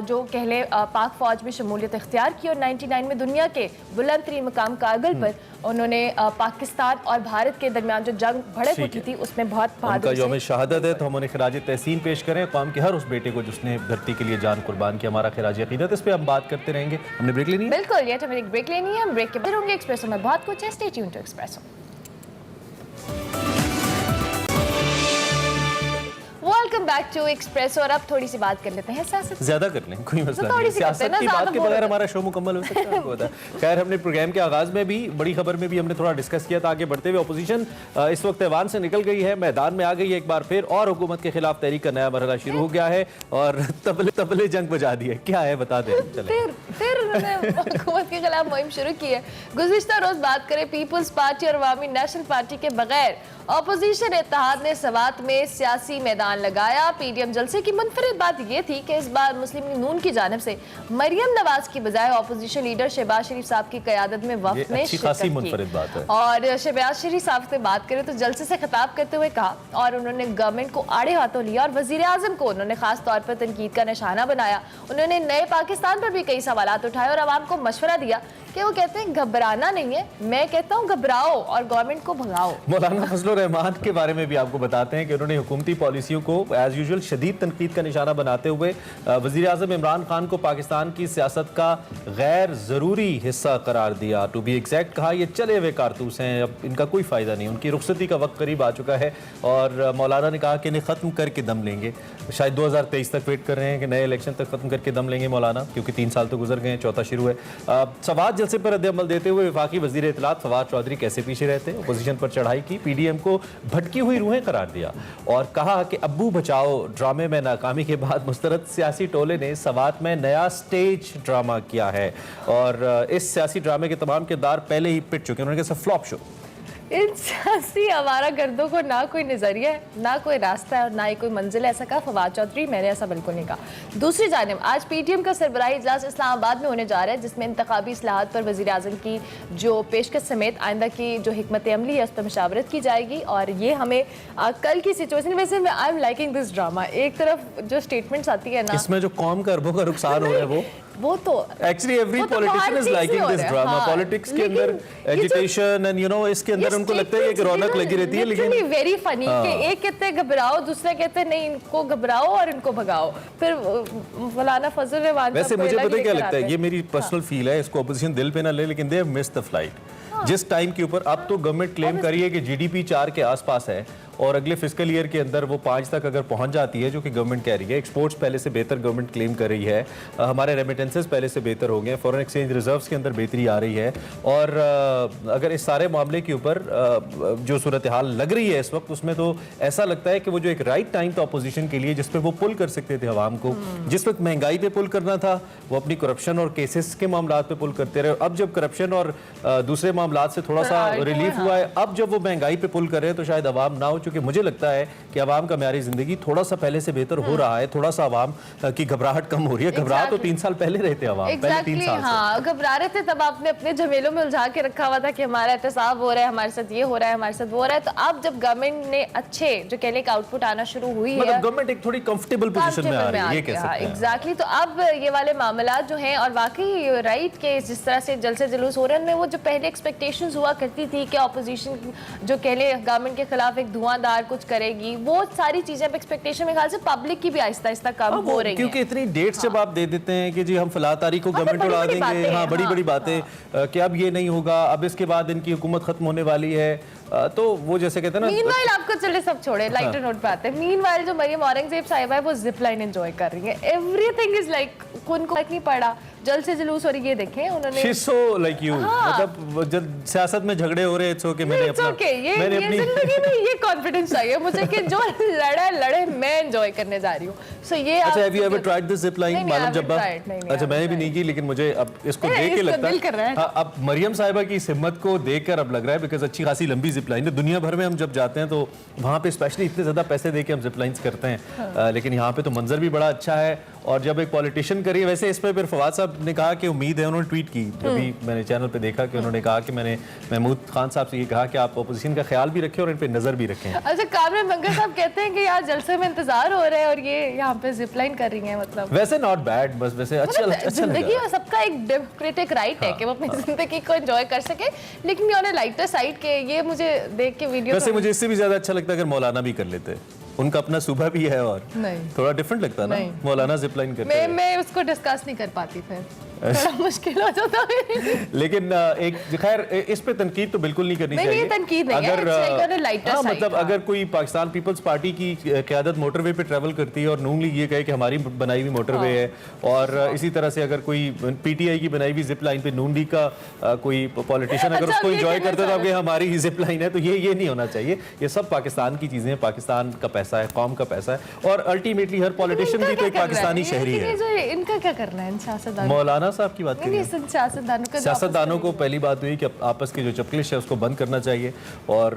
जो कहले पाक फ़ौज में शमूलियत इख्तियार की और 99 में दुनिया के बुलंद तरीन मकाम कारगिल पर उन्होंने पाकिस्तान और भारत के दरमियान जो जंग भड़क उठी थी उसमें बहुत बहादुरी से यौम शहादत है, तो हम उन्हें खिराज तहसीन पेश करें कौम के हर उस बेटे को जिसने धरती के लिए जान कुर्बान किया। हमारा खिराज अकीदत, इस पर हम बात करते रहेंगे। हमने ब्रेक लेनी है? बिल्कुल, ये हमें एक ब्रेक लेनी है। हम ब्रेक के बाद होंगे एक्सप्रेसो में बहुत कुछ है। Stay tuned to Expresso. Welcome back to Expresso. और अब थोड़ी सी बात कर लेते हैं सियासत। ज्यादा कर लें, कोई मसला तो नहीं। सियासत की बात के बगैर हमारा शो मुकम्मल हो सकता है, आपको पता है। खैर, हमने प्रोग्राम के आगाज में भी बड़ी खबर में भी हमने थोड़ा डिस्कस किया था। आगे बढ़ते हुए अपोजिशन इस वक्त ऐवान से निकल गई है, मैदान में आ गई है एक बार फिर और हुकूमत के खिलाफ तहरीक का नया मरहला शुरू हो गया है और तबले जंग बजा दी है। क्या है बता दें। फिर उन्होंने हुकूमत के खिलाफ मुहिम शुरू की है। गुज़िश्ता रोज बात करें पीपल्स पार्टी और अवामी नेशनल पार्टी के बगैर अपोजिशन इत्तेहाद ने सवात में सियासी मैदान लगाया। पीडीएम जलसे की मुनफरिद बात यह थी कि इस बार मुस्लिम लीग नून की जानिब से मरियम नवाज की बजाय अपोजिशन लीडर शहबाज शरीफ साहब की क़यादत में वफ़द ने शिरकत की। और शहबाज शरीफ साहब से बात करें तो जलसे से खिताब करते हुए कहा और उन्होंने गवर्नमेंट को आड़े हाथों लिया और वज़ीर आज़म को उन्होंने खास तौर पर तनकीद का निशाना बनाया। उन्होंने नए पाकिस्तान पर भी कई सवालात उठाए और आवाम को मशवरा दिया कि वो कहते हैं घबराना नहीं है, मैं कहता हूँ घबराओ और गवर्नमेंट को भगाओ। मौलाना फजलुर रहमान के बारे में भी आपको बताते हैं कि उन्होंने हुकूमती पॉलिसियों को एज यूजुअल शदीद तनकीद का निशाना बनाते हुए वज़ीर आज़म इमरान खान को पाकिस्तान की सियासत का गैर ज़रूरी हिस्सा करार दिया। टू बी एग्जैक्ट कहा ये चले हुए कारतूस हैं, अब इनका कोई फ़ायदा नहीं, उनकी रुखसती का वक्त करीब आ चुका है। और मौलाना ने कहा कि इन्हें ख़त्म करके दम लेंगे। शायद 2023 तक वेट कर रहे हैं कि नए इलेक्शन तक ख़त्म करके दम लेंगे मौलाना, क्योंकि 3 साल तो गुजर गए, चौथा शुरू है। सवात जलसे पर रद्द-ए-अमल देते हुए वफाकी वज़ीर इत्तलात फवाद चौधरी कैसे पीछे रहते, अपोजिशन पर चढ़ाई की, पीडीएम को भटकी हुई रूहें करार दिया और कहा कि अब्बू बचाओ ड्रामे में नाकामी के बाद मुस्तरद सियासी टोले ने सवात में नया स्टेज ड्रामा किया है और इस सियासी ड्रामे के तमाम किरदार पहले ही पिट चुके हैं। उन्होंने कहा फ्लॉप शो। इन सियासी आवारा गर्दों को ना कोई नज़रिया है, ना कोई रास्ता है और ना ही कोई मंजिल है, ऐसा कहा फवाद चौधरी। मैंने ऐसा बिल्कुल नहीं कहा। दूसरी जानिब आज पीटीएम का सरबराही इजलास इस्लामाबाद में होने जा रहा है जिसमें इंतखाबी इस्लाहात पर वज़ीर आज़म की जो पेशकश समेत आइंदा की जो हिकमत अमली है उस पर मशावरत की जाएगी और ये हमें कल की सिचुएशन। वैसे मैं I am liking this drama. एक तरफ जो स्टेटमेंट्स आती है ना, इसमें जो कौम का अरबों का नुकसान हो रहा है वो तो actually every politician is liking this drama. Politics के अंदर एजिटेशन एंड यू नो इसके अंदर उनको लगता है कि रौनक लगी रहती है, लेकिन वेरी फनी कि एक कहते हैं घबराओ, दूसरा कहते हैं नहीं इनको घबराओ और इनको भगाओ। फिर मौलाना फजल रहमान, वैसे मुझे पता है क्या लगता है, ये मेरी पर्सनल फील है, इसको अपोजिशन दिल पे ना ले, लेकिन they have missed the flight. जिस टाइम के ऊपर अब तो गवर्नमेंट क्लेम करी है कि जीडीपी 4 के आसपास है और अगले फिस्कल ईयर के अंदर वो 5 तक अगर पहुंच जाती है, जो कि गवर्नमेंट कह रही है, एक्सपोर्ट्स पहले से बेहतर गवर्नमेंट क्लेम कर रही है, हमारे रेमिटेंसेस पहले से बेहतर हो गए, फॉरेन एक्सचेंज रिजर्व्स के अंदर बेहतरी आ रही है, और अगर इस सारे मामले के ऊपर जो सूरत हाल लग रही है इस वक्त, उसमें तो ऐसा लगता है कि वो जो एक राइट टाइम था अपोजिशन के लिए जिसपे वो पुल कर सकते थे अवाम को, जिस वक्त महंगाई पे पुल करना था वो अपनी करप्शन और केसेस के मामलात पे पुल करते रहे। अब जब करप्शन और दूसरे मामलात से थोड़ा सा रिलीफ हुआ है, अब जब वो महंगाई पे पुल कर रहे हैं तो शायद अवाम ना हो, चूंकि मुझे लगता है कि अवाम का म्यारी जिंदगी थोड़ा सा पहले से बेहतर हो रहा है, थोड़ा सा अवाम की घबराहट कम हो रही है। घबरा तो 3 साल पहले रहते अवाम, पहले 3 साल हाँ, घबरा रहे थे, तब आपने अपने झमेलों में उलझा के रखा हुआ था कि हमारा एहतसाब हो रहा है, हमारे साथ ये हो रहा है, हमारे साथ वो हो रहा है। तो अब जब गवर्नमेंट ने अच्छे जो कहने का आउटपुट आना शुरू हुई है, मतलब गवर्नमेंट एक थोड़ी कंफर्टेबल पोजीशन में आ रही है, ये कह सकते हैं। एग्जैक्टली। तो अब ये वाले मामला जो हैं, और वाकई राइट के जिस तरह से जलसे जुलूस हो रहे हैं, वो जो पहले एक्सपेक्टेशंस हुआ करती थी कि ऑपोजिशन जो कह ले गवर्नमेंट के खिलाफ एक धुआंधार कुछ करेगी, वो सारी चीजें अब एक्सपेक्टेशन में ख्याल से पब्लिक की भी आहिस्ता आहिस्ता कम हो रही है, क्योंकि इतनी डेट्स जब आप दे देते हैं कि जी हम फला तारीख को गवर्नमेंट उड़ा देंगे, हाँ बड़ी बड़ी बातें कि अब ये नहीं होगा, अब इसके बाद इनकी हुकूमत खत्म होने वाली है, तो वो जैसे कहते हैं ना। मीनवाइल आपको चले सब छोड़े, लाइटर नोट पे आते हैं। मीनवाइल जो मरियम औरंगजेब साहिबा है वो जिप लाइन एंजॉय कर रही है, एवरीथिंग इज लाइक उनको नहीं पड़ा, जल से जुलूस हो रही है, देखें उन्होंने। She's so like you, मतलब जब सियासत में झगड़े हो रहे हैं, it's okay, मैंने जिंदगी में ये कॉन्फिडेंस चाहिए मुझे कि जो लड़े मैं एंजॉय करने जा रही हूँ। सो ये अच्छा, have you ever tried this zip line मालूम जब अच्छा मैंने भी नहीं की, लेकिन मुझे अब इसको देख के लगता है अब मरियम साहिबा की इस हिम्मत को देखकर अब लग रहा है, बिकॉज अच्छी खासी लंबी जिप लाइन है। दुनिया भर में हम जब जाते हैं तो वहाँ पे स्पेशली इतने ज्यादा पैसे दे के हम जिप लाइन्स करते हैं, लेकिन यहाँ पे तो मंजर भी बड़ा अच्छा है। और जब एक पॉलिटिशियन करिए, वैसे इस पे फिर फवाद साहब ने कहा कि उम्मीद है, उन्होंने ट्वीट की, अभी मैंने चैनल पे देखा कि उन्होंने कहा कि मैंने महमूद खान साहब से ये कहा कि आप अपोजिशन का ख्याल भी रखें और इन पे नजर भी रखें। अच्छा, कामरान मंगर साहब कहते हैं कि यार जलसे में इंतजार हो रहा है और ये यहाँ पे जिप लाइन कर रही हैं, मतलब वैसे नॉट बैड, बस वैसे अच्छा जिंदगी में सबका एक डेमोक्रेटिक राइट है कि वो अपनी जिंदगी को एंजॉय कर सके, लेकिन ये लाइटर साइड के ये मुझे देख के वीडियो, वैसे मुझे इससे भी ज्यादा अच्छा लगता है अगर मौलाना भी कर लेते, उनका अपना सूबा भी है और थोड़ा डिफरेंट लगता है ना मौलाना जिप लाइन करते। मैं उसको डिस्कस नहीं कर पाती, फिर थोड़ा मुश्किल हो जाता है। लेकिन एक खैर इस पे तनकीद तो बिल्कुल नहीं करनी चाहिए। तनकीद नहीं है, हाँ, मतलब अगर कोई पाकिस्तान पीपल्स पार्टी की क़यादत मोटरवे पे ट्रैवल करती है और नून लीग ये कहे कि हमारी बनाई हुई मोटरवे है, और इसी तरह से अगर कोई पीटीआई की बनाई हुई जिप लाइन पे नून लीग का कोई पॉलिटिशियन अगर उसको एंजॉय करता है तो अब हमारी ही जिप लाइन है, तो ये नहीं होना चाहिए। ये सब पाकिस्तान की चीजें, पाकिस्तान का पैसा है, कौम का पैसा है, और अल्टीमेटली हर पॉलिटिशियन भी तो एक पाकिस्तानी शहरी है। इनका क्या करना है सियासतदान? मौलाना साहब की बात करिए। सियासतदानों को पहली बात हुई कि आपस की जो चपकलिश है उसको बंद करना चाहिए, और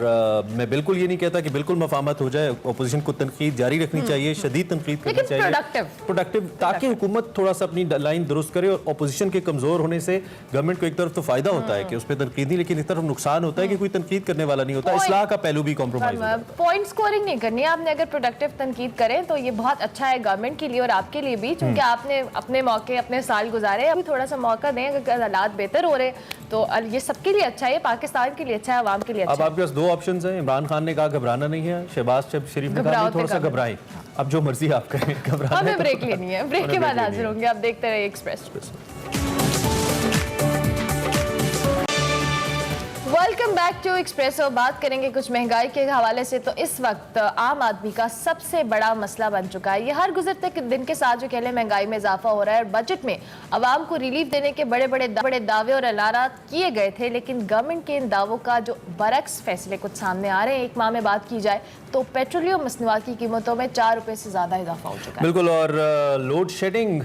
मैं बिल्कुल ये नहीं कहता कि बिल्कुल मफाहमत हो जाए, अपोजिशन को तनकीद जारी रखनी चाहिए, शदीद तनकीद करनी चाहिए, प्रोडक्टिव, ताकि हुकूमत थोड़ा सा अपनी लाइन दुरुस्त करे। और अपोजिशन के कमजोर होने से गवर्नमेंट को एक तरफ तो फायदा होता है कि उस पर तनकीद नहीं, लेकिन एक तरफ नुकसान होता है कि कोई तनकीद करने वाला नहीं होता, इस्लाह का पहलू भी कॉम्प्रोमाइज होता है। पॉइंट स्कोरिंग नहीं करनी है आपने, अगर प्रोडक्टिव तनकीद करें तो ये बहुत अच्छा है गवर्नमेंट के लिए और आपके लिए भी, क्योंकि आपने अपने मौके, अपने साल गुजारे, अभी थोड़ा सा मौका दें, अगर हालात बेहतर हो रहे तो ये सबके लिए अच्छा है, पाकिस्तान के लिए अच्छा है, आवाम के लिए अच्छा है। अब आपके पास दो ऑप्शन हैं। इमरान खान ने कहा घबराना नहीं है, शहबाज शरीफ ने कहा थोड़ा सा घबराएं, अब जो मर्जी आप करें, घबराना हमें ब्रेक लेनी है, ब्रेक के बाद हाजिर होंगे, आप देखते रहिए Express. Welcome back to Expresso. बात करेंगे कुछ महंगाई के हवाले से। तो इस वक्त आम आदमी का सबसे बड़ा मसला बन चुका है। ये हर गुजरते दिन के साथ जो कह लें महंगाई में इजाफा हो रहा है। बजट में आवाम को रिलीफ देने के बड़े बड़े दावे और ऐलानात किए गए थे, लेकिन गवर्नमेंट के इन दावों का जो बरक्स फैसले कुछ सामने आ रहे हैं। एक माह में बात की जाए तो पेट्रोलियम मसनूआत की कीमतों में 4 रुपए से ज्यादा इजाफा हो चुका है। बिल्कुल, और लोड शेडिंग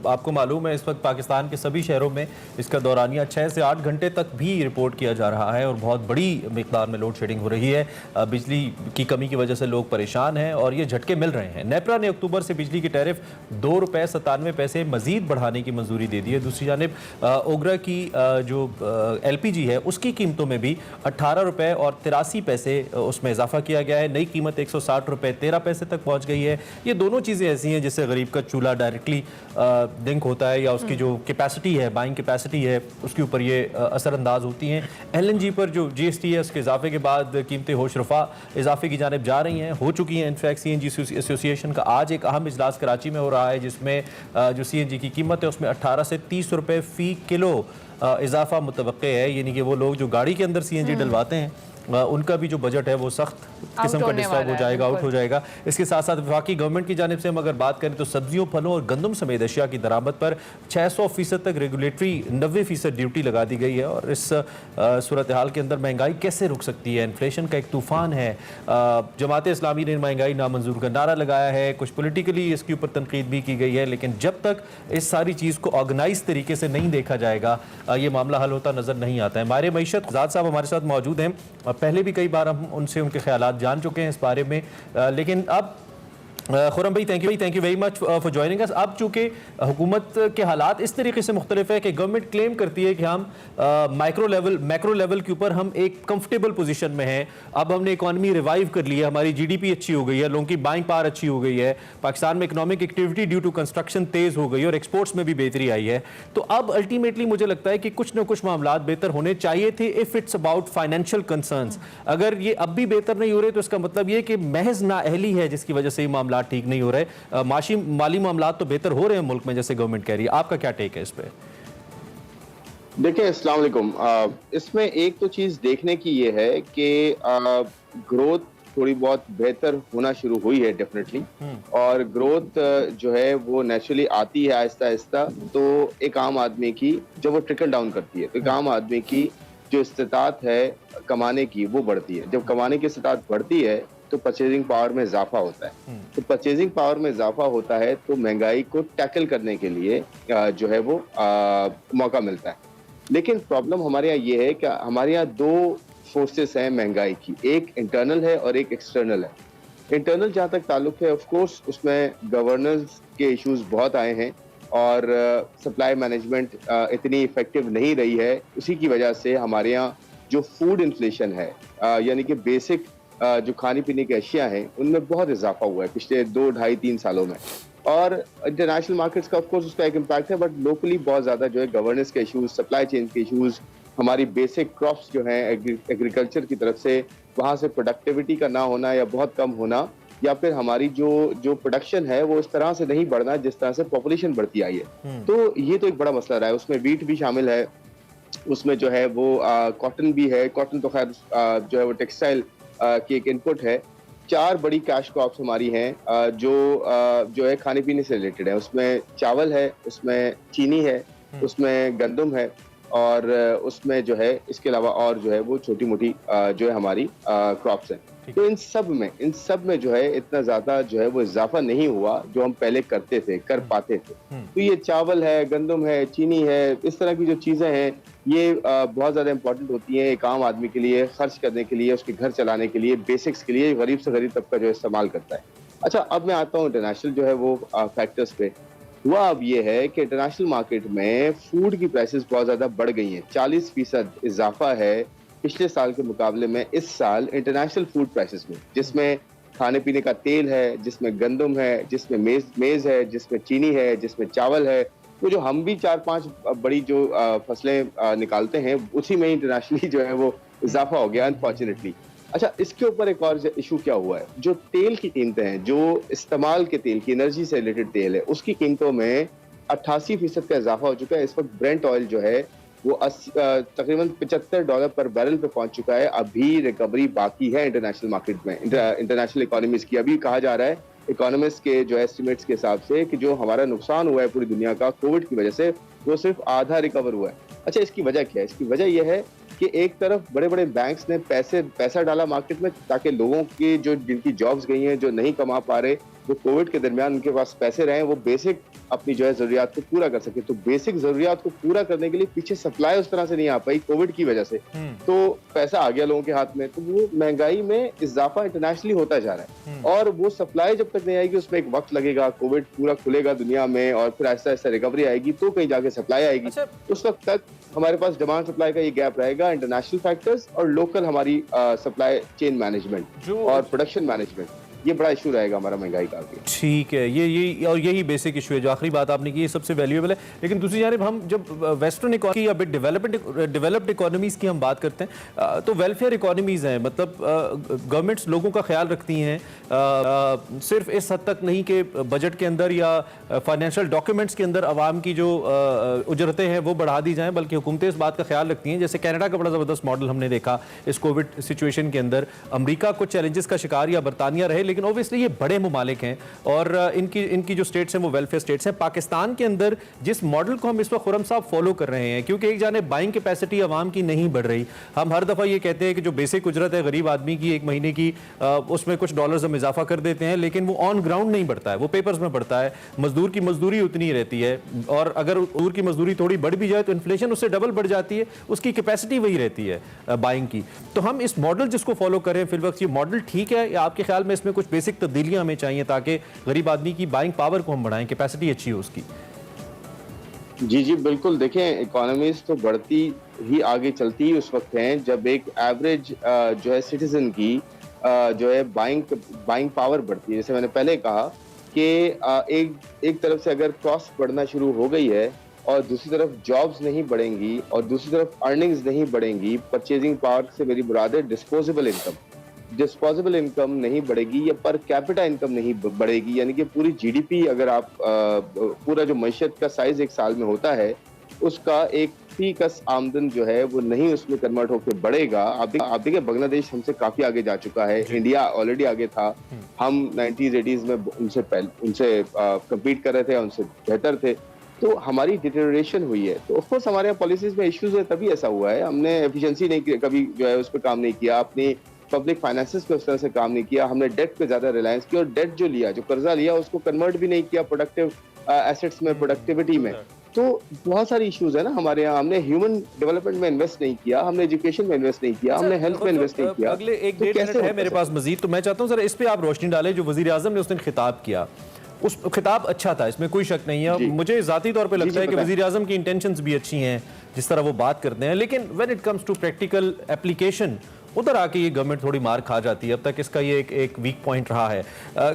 आपको मालूम है इस वक्त पाकिस्तान के सभी शहरों में इसका दौरानिया 6 से 8 घंटे तक भी रिपोर्ट किया जा रहा है, और बहुत बड़ी मिकदार में लोड शेडिंग हो रही है। बिजली की कमी की वजह से लोग परेशान हैं और ये झटके मिल रहे हैं। नेपरा ने अक्टूबर से बिजली की टैरिफ 2 रुपए 97 पैसे मजीद बढ़ाने की मंजूरी दे दी है। दूसरी जानिब ओगरा की जो LPG है उसकी कीमतों में भी 18 रुपए और 83 पैसे उसमें इजाफा किया गया है। नई कीमत 160 रुपए 13 पैसे तक पहुंच गई है। ये दोनों चीज़ें ऐसी हैं जिससे गरीब का चूल्हा डायरेक्टली लिंक होता है, या उसकी जो कैपेसिटी है, बाइंग कैपेसिटी है, उसके ऊपर ये असरअंदाज होती हैं। LNG पर जो GST है उसके इजाफे के बाद कीमतें होश रफा इजाफे की जानिब जा रही हैं, हो चुकी हैं। इनफैक्ट CNG एसोसिएशन का आज एक अहम इजलास कराची में हो रहा है, जिसमें जो CNG की कीमत है उसमें 18 से 30 रुपए फ़ी किलो इजाफा मुतवक्के है। यानी कि वो लोग जो गाड़ी के अंदर CNG डलवाते हैं उनका भी जो बजट है वो सख्त किस्म का होने डिस्टर्ब वाला हो है, जाएगा, आउट बिल्कुल। हो जाएगा। इसके साथ साथ वफाकी गवर्नमेंट की जानिब से हम अगर बात करें तो सब्जियों, फलों और गंदम समेत अशिया की दरामद पर 600% तक रेगुलेटरी 90% ड्यूटी लगा दी गई है। और इस सूरत हाल के अंदर महंगाई कैसे रुक सकती है? इन्फ्लेशन का एक तूफान है। जमात इस्लामी ने महंगाई नामंजूर का नारा लगाया है, कुछ पोलिटिकली इसके ऊपर तनकीद भी की गई है, लेकिन जब तक इस सारी चीज़ को ऑर्गेनाइज तरीके से नहीं देखा जाएगा ये मामला हल होता नजर नहीं आता है। माहिर मईशत ज़ाद साहब हमारे साथ मौजूद हैं। पहले भी कई बार हम उनसे उनके ख्यालात जान चुके हैं इस बारे में, लेकिन अब खुरम भाई thank you very much for joining us. अब चूंकि हुकूमत के हालात इस तरीके से मुख्तलिफ है कि गवर्नमेंट क्लेम करती है कि हम मैक्रो लेवल के ऊपर हम एक कंफर्टेबल पोजीशन में हैं। अब हमने इकॉनमी रिवाइव कर ली है, हमारी जीडीपी अच्छी हो गई है, लोगों की बाइंग पावर अच्छी हो गई है, पाकिस्तान में economic activity due to construction तेज हो गई है और एक्सपोर्ट्स में भी बेहतरी आई है। तो अब अल्टीमेटली मुझे लगता है कि कुछ ना कुछ मामला बेहतर होने चाहिए थे if it's about financial concerns. अगर ये अब भी बेहतर नहीं हो रहे तो इसका मतलब ये कि महज नाअहली है जिसकी वजह से ये मामला ठीक नहीं हो रहे। माली मामला तो बेहतर हो रहे हैं मुल्क में जैसे गवर्नमेंट कह रही है। आपका क्या टेक है इस पे? देखिए, अस्सलाम वालेकुम। इसमें एक तो चीज देखने की ये है कि ग्रोथ थोड़ी बहुत बेहतर होना शुरू हुई है डेफिनेटली, और ग्रोथ जो है वो नेचुरली आती है आहिस्ता आहिस्ता। तो एक आम आदमी की जब वो ट्रिकल डाउन करती है तो एक आम आदमी की जो इस्तिताअत है कमाने की वो बढ़ती है। जब कमाने की इस्तिताअत बढ़ती है तो परचेजिंग पावर में इजाफा होता है। तो परचेजिंग पावर में इजाफा होता है तो महंगाई को टैकल करने के लिए जो है वो मौका मिलता है। लेकिन प्रॉब्लम हमारे यहाँ ये है कि हमारे यहाँ दो फोर्सेस हैं महंगाई की, एक इंटरनल है और एक एक्सटर्नल है। इंटरनल जहाँ तक ताल्लुक है, ऑफ कोर्स उसमें गवर्नेंस के इश्यूज बहुत आए हैं और सप्लाई मैनेजमेंट इतनी इफेक्टिव नहीं रही है। उसी की वजह से हमारे यहाँ जो फूड इन्फ्लेशन है, यानी कि बेसिक जो खाने पीने की अशिया हैं उनमें बहुत इजाफा हुआ है पिछले 2, 2.5, 3 सालों में। और इंटरनेशनल मार्केट्स का ऑफ कोर्स उसका एक इम्पैक्ट है, बट लोकली बहुत ज्यादा जो है गवर्नेंस के इश्यूज, सप्लाई चेन के इश्यूज, हमारी बेसिक क्रॉप्स जो हैं एग्रीकल्चर की तरफ से वहाँ से प्रोडक्टिविटी का ना होना या बहुत कम होना, या फिर हमारी जो प्रोडक्शन है वो इस तरह से नहीं बढ़ना जिस तरह से पॉपुलेशन बढ़ती आई है। तो ये तो एक बड़ा मसला रहा है। उसमें वीट भी शामिल है, उसमें जो है वो कॉटन भी है। कॉटन तो खैर जो है वो टेक्सटाइल की एक इनपुट है। 4 बड़ी कैश क्रॉप्स हमारी हैं जो है खाने पीने से रिलेटेड है। उसमें चावल है, उसमें चीनी है, उसमें गंदम है, और उसमें जो है इसके अलावा और जो है वो छोटी मोटी जो है हमारी क्रॉप्स हैं। तो इन सब में जो है इतना ज्यादा जो है वो इजाफा नहीं हुआ जो हम पहले कर पाते थे। तो ये चावल है, गंदम है, चीनी है, इस तरह की जो चीजें हैं ये बहुत ज्यादा इंपॉर्टेंट होती हैं एक आम आदमी के लिए, खर्च करने के लिए, उसके घर चलाने के लिए, बेसिक्स के लिए गरीब से गरीब तबका जो है इस्तेमाल करता है। अच्छा, अब मैं आता हूँ इंटरनेशनल जो है वो फैक्टर्स पे। हुआ अब ये है कि इंटरनेशनल मार्केट में फूड की प्राइसेस बहुत ज्यादा बढ़ गई हैं। 40% इजाफा है पिछले साल के मुकाबले में इस साल इंटरनेशनल फूड प्राइसेस में, जिसमें खाने पीने का तेल है, जिसमें गंदम है, जिसमें मेज है, जिसमें चीनी है, जिसमें चावल है। वो जो हम भी 4-5 बड़ी जो फसलें निकालते हैं उसी में इंटरनेशनली जो है वो इजाफा हो गया अनफॉर्चुनेटली। अच्छा, इसके ऊपर एक और इशू क्या हुआ है, जो तेल की कीमतें हैं, जो इस्तेमाल के तेल की, एनर्जी से रिलेटेड तेल है, उसकी कीमतों में 88% का इजाफा हो चुका है। इस वक्त ब्रेंट ऑयल जो है वो तकरीबन $75 पर बैरल पे पहुंच चुका है। अभी रिकवरी बाकी है इंटरनेशनल मार्केट में, इंटरनेशनल इकोनॉमीज की। अभी कहा जा रहा है इकोनॉमिस्ट के जो एस्टिमेट्स के हिसाब से कि जो हमारा नुकसान हुआ है पूरी दुनिया का कोविड की वजह से, वो सिर्फ आधा रिकवर हुआ है। अच्छा, इसकी वजह क्या है? इसकी वजह यह है कि एक तरफ बड़े बड़े बैंक्स ने पैसा डाला मार्केट में ताकि लोगों की जो जिनकी जॉब्स गई हैं, जो नहीं कमा पा रहे, वो कोविड के दरमियान उनके पास पैसे रहे, वो बेसिक अपनी जो है जरूरियात को पूरा कर सके। तो बेसिक जरूरियात को पूरा करने के लिए पीछे सप्लाई उस तरह से नहीं आ पाई कोविड की वजह से, तो पैसा आ गया लोगों के हाथ में। तो वो महंगाई में इजाफा इंटरनेशनली होता जा रहा है, और वो सप्लाई जब तक नहीं आएगी उसमें एक वक्त लगेगा। कोविड पूरा खुलेगा दुनिया में और फिर आहिस्ता आहिस्ता रिकवरी आएगी तो कहीं जाके सप्लाई आएगी। उस वक्त तक हमारे पास डिमांड सप्लाई का ये गैप रहेगा, इंटरनेशनल फैक्टर्स और लोकल हमारी सप्लाई चेन मैनेजमेंट और प्रोडक्शन मैनेजमेंट, ये बड़ा इशू रहेगा हमारा महंगाई का आगे। ठीक है, ये और यही बेसिक इशू है। जो आखिरी बात आपने की ये सबसे वैल्यूएबल है। लेकिन दूसरी जानिब हम जब वेस्टर्न इकोनॉमी या डेवलप्ड इकोनॉमीज़ की हम बात करते हैं तो वेलफेयर इकोनॉमीज़ हैं, मतलब गवर्नमेंट्स लोगों का ख्याल रखती हैं, सिर्फ इस हद तक नहीं कि बजट के अंदर या फाइनेंशियल डॉक्यूमेंट्स के अंदर आवाम की जो उजरतें हैं वो बढ़ा दी जाएं, बल्कि हुकूमतें इस बात का ख्याल रखती हैं। जैसे कनाडा का बड़ा ज़बरदस्त मॉडल हमने देखा इस कोविड सिचुएशन के अंदर। अमेरिका कुछ चैलेंजेस का शिकार या बरतानिया रहे, लेकिन ओबियसली ये बड़े ममालिक हैं और इनकी जो स्टेट्स हैं वो वेलफेयर स्टेट्स हैं। पाकिस्तान के अंदर जिस मॉडल को हम इस वक्त खुर्रम साहब फॉलो कर रहे हैं, क्योंकि एक जाने बाइंग कैपेसिटी आवाम की नहीं बढ़ रही। हम हर दफ़ा ये कहते हैं कि जो बेसिक उजरत है गरीब आदमी की एक महीने की, उसमें कुछ डॉलर्स हम इजाफा कर देते हैं, लेकिन वो ऑन ग्राउंड नहीं बढ़ता है, वो पेपर्स में बढ़ता है। मजदूर की मजदूरी उतनी ही रहती है, और अगर मजदूर की मजदूरी थोड़ी बढ़ भी जाए तो इन्फ्लेशन उससे डबल बढ़ जाती है, उसकी कैपेसिटी वही रहती है बाइंग की। तो हम इस मॉडल जिसको फॉलो करें फिल वक्त, ये मॉडल ठीक है या आपके ख्याल में इसमें कुछ बेसिक तब्दीलियां हमें चाहिए ताकि गरीब आदमी की बाइंग पावर को हम बढ़ाएं, कैपेसिटी अच्छी हो उसकी? जी बिल्कुल, देखें इकोनॉमीज तो बढ़ती ही आगे चलती ही उस वक्त हैं जब एक एवरेज जो है सिटीजन की जो है बाइंग पावर बढ़ती है। जैसे मैंने पहले कहा कि एक तरफ से अगर कॉस्ट बढ़ना शुरू हो गई है और दूसरी तरफ जॉब्स नहीं बढ़ेंगी और दूसरी तरफ अर्निंग्स नहीं बढ़ेंगी, परचेजिंग पावर से मेरी मुराद है डिस्पोजेबल इनकम नहीं बढ़ेगी या पर कैपिटा इनकम नहीं बढ़ेगी, यानी कि पूरी जीडीपी अगर आप पूरा जो मईशत का साइज एक साल में होता है उसका एक फीकस आमदन जो है वो नहीं उसमें कन्वर्ट होकर बढ़ेगा। आप देखिए बांग्लादेश हमसे काफी आगे जा चुका है, इंडिया ऑलरेडी आगे था, हम 90s 80s में उनसे कम्पीट कर रहे थे, उनसे बेहतर थे, तो हमारी डिटेरियोरेशन हुई है। तो ऑफ कोर्स हमारे यहाँ पॉलिसीज में इश्यूज है, तभी ऐसा हुआ है। हमने एफिशिएंसी नहीं कभी जो है उस पर काम नहीं किया, अपनी पब्लिक फाइनेंसेस पे उस तरह से काम नहीं किया, हमने डेट पे ज्यादा रिलायंस किया और डेट जो लिया, जो कर्जा लिया उसको कन्वर्ट भी नहीं किया प्रोडक्टिव एसेट्स में, प्रोडक्टिविटी में। तो बहुत सारी इश्यूज है ना हमारे यहाँ। हमने ह्यूमन डेवलपमेंट में इन्वेस्ट नहीं किया, हमने एजुकेशन में इन्वेस्ट नहीं किया, हमने हेल्थ में इन्वेस्ट नहीं किया। अगले एक डेढ़ मिनट है मेरे पास मजीद, तो मैं चाहता हूँ जरा इस पे आप रोशनी डालें। जो वजीर आजम ने उस दिन खिताब किया, उस खिताब अच्छा था, इसमें कोई शक नहीं है। मुझे जाती तौर पे लगता है कि वजीर आजम की इंटेंशंस भी अच्छी हैं जिस तरह वो बात करते हैं, लेकिन when it comes to practical application उधर आके ये गवर्नमेंट थोड़ी मार खा जाती है। अब तक इसका ये एक वीक पॉइंट रहा है।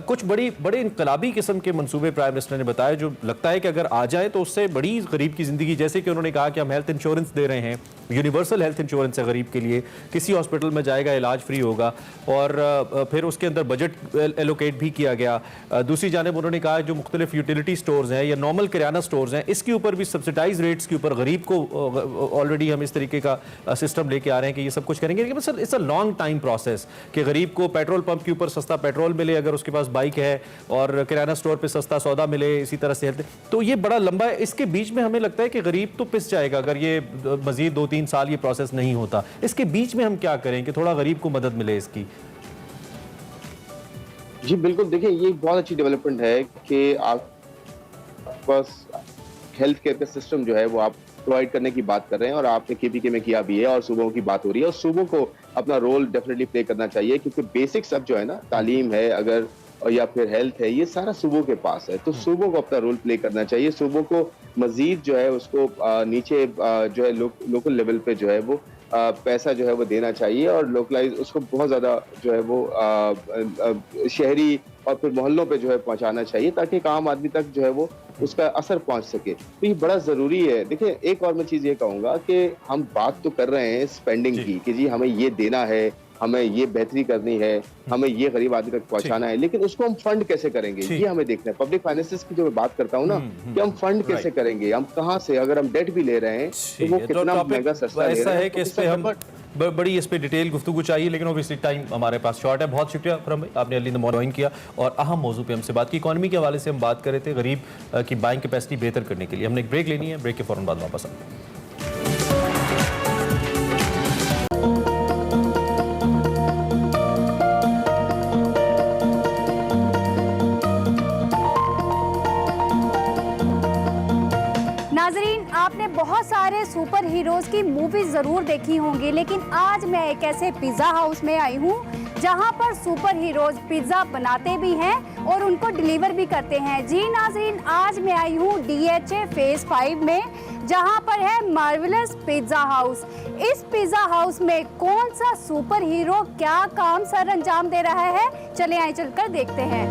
कुछ बड़े इनकलाबी किस्म के मंसूबे प्राइम मिनिस्टर ने बताया जो लगता है कि अगर आ जाए तो उससे बड़ी गरीब की ज़िंदगी, जैसे कि उन्होंने कहा कि हम हेल्थ इंश्योरेंस दे रहे हैं, यूनिवर्सल हेल्थ इंश्योरेंस है गरीब के लिए, किसी हॉस्पिटल में जाएगा इलाज फ्री होगा, और फिर उसके अंदर बजट एलोकेट भी किया गया। दूसरी जानिब उन्होंने कहा जो मुख्तलिफ यूटिलिटी स्टोर्स हैं या नॉर्मल किराना स्टोर्स हैं, इसके ऊपर भी सब्सिडाइज रेट्स के ऊपर गरीब को ऑलरेडी हम इस तरीके का सिस्टम लेके आ रहे हैं कि ये सब कुछ करेंगे। लेकिन sir it's a long time process कि गरीब को पेट्रोल पंप के ऊपर सस्ता पेट्रोल मिले अगर उसके पास बाइक है, और किराना स्टोर पे सस्ता सौदा मिले, इसी तरह से हेल्थ, तो ये बड़ा लंबा है। इसके बीच में हमें लगता है कि गरीब तो पिस जाएगा अगर ये मजीद 2-3 साल ये प्रोसेस नहीं होता। इसके बीच में हम क्या करें कि थोड़ा गरीब को मदद मिले इसकी? जी बिल्कुल, देखिए ये बहुत अच्छी डेवलपमेंट है कि आप पास हेल्थ केयर का सिस्टम जो है वो आप प्रोवाइड करने की बात कर रहे हैं, और आपने केपीके में किया भी है, और सूबों की बात हो रही है, और सूबों को अपना रोल डेफिनेटली प्ले करना चाहिए, क्योंकि बेसिक सब जो है ना, तालीम है अगर या फिर हेल्थ है, ये सारा सूबों के पास है, तो सूबों को अपना रोल प्ले करना चाहिए। सूबों को मजीद जो है उसको नीचे जो है लोकल लेवल पे जो है वो पैसा जो है वो देना चाहिए, और लोकलाइज उसको बहुत ज़्यादा जो है वो शहरी और फिर मोहल्लों पे जो है पहुंचाना चाहिए, ताकि एक आम आदमी तक जो है वो उसका असर पहुंच सके। तो ये बड़ा ज़रूरी है। देखिए एक और मैं चीज़ ये कहूँगा कि हम बात तो कर रहे हैं स्पेंडिंग की कि जी हमें ये देना है, हमें ये बेहतरी करनी है, हमें ये गरीब आदमी तक पहुंचाना है, लेकिन उसको हम फंड कैसे करेंगे ये हमें देखना है। पब्लिक फाइनेंसेस की जो मैं बात करता हूँ ना, कि हम फंड कैसे करेंगे, हम कहाँ से, अगर हम डेट भी ले रहे हैं तो वो कितना महंगा सस्ता ले रहे हैं, कि इस पे हम बड़ी इस पे डिटेल गुफ्तगू चाहिए, लेकिन ऑब्वियसली टाइम हमारे पास शॉर्ट है। बहुत शुक्रिया फरम भाई, आपने early in the morning join किया और अहम मौजू पे हमसे बात की। इकॉनमी के हवाले से हम बात कर रहे थे, गरीब की बाइंग कैपेसिटी बेहतर करने के लिए। हमने एक ब्रेक लेनी है, ब्रेक के फौरन बाद वापस आते हैं। आपने बहुत सारे सुपर हीरोज की मूवीज जरूर देखी होंगी, लेकिन आज मैं एक ऐसे पिज्जा हाउस में आई हूँ जहाँ पर सुपर हीरोज पिज्जा बनाते भी हैं और उनको डिलीवर भी करते हैं। जी नाज़रीन, आज मैं आई हूँ DHA फेज 5 में, जहां पर है मार्वेलस पिज्जा हाउस। इस पिज्जा हाउस में कौन सा सुपर हीरो क्या काम सर अंजाम दे रहा है, चले आए चलकर देखते हैं।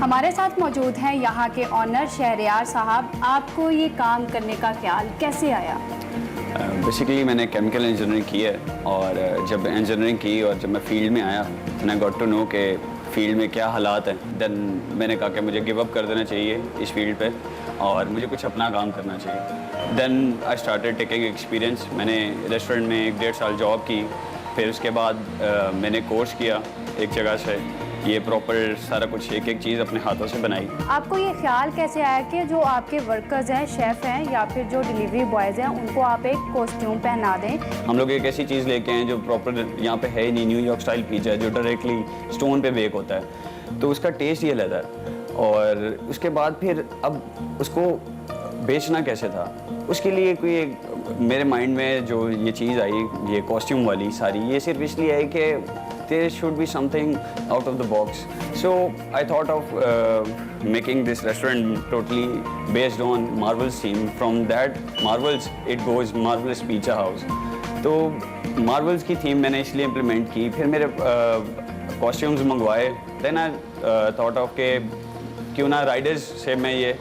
हमारे साथ मौजूद हैं यहाँ के ऑनर शहरयार साहब। आपको ये काम करने का ख्याल कैसे आया? बेसिकली मैंने केमिकल इंजीनियरिंग की है और जब इंजीनियरिंग की और जब मैं फील्ड में आया तो आई गॉट टू नो कि फील्ड में क्या हालात हैं। देन मैंने कहा कि मुझे गिव अप कर देना चाहिए इस फील्ड पे और मुझे कुछ अपना काम करना चाहिए। Then I started taking experience. मैंने रेस्टोरेंट में 1.5 साल जॉब की, फिर उसके बाद मैंने कोर्स किया एक जगह से, ये प्रॉपर सारा कुछ एक एक चीज़ अपने हाथों से बनाई। आपको ये ख्याल कैसे आया कि जो आपके वर्कर्स हैं, शेफ़ हैं या फिर जो डिलीवरी बॉयज़ हैं, उनको आप एक कॉस्ट्यूम पहना दें? हम लोग एक ऐसी चीज़ लेके आए जो प्रॉपर यहाँ पे है नहीं, न्यूयॉर्क स्टाइल पिज़्ज़ा जो डायरेक्टली स्टोन पे बेक होता है, तो उसका टेस्ट ये लेता है। और उसके बाद फिर अब उसको बेचना कैसे था, उसके लिए कोई एक मेरे माइंड में जो ये चीज़ आई, ये कॉस्ट्यूम वाली सारी, ये सिर्फ इसलिए आई कि there should be something out of the box. So I thought of making this restaurant totally based on Marvel's theme. From that Marvel's it goes Marvelous Pizza House. तो Marvel's की थीम मैंने इसलिए इम्प्लीमेंट की। फिर मेरे कॉस्ट्यूम्स मंगवाए। देन आई थॉट ऑफ के क्यों ना राइडर्स से मैं ये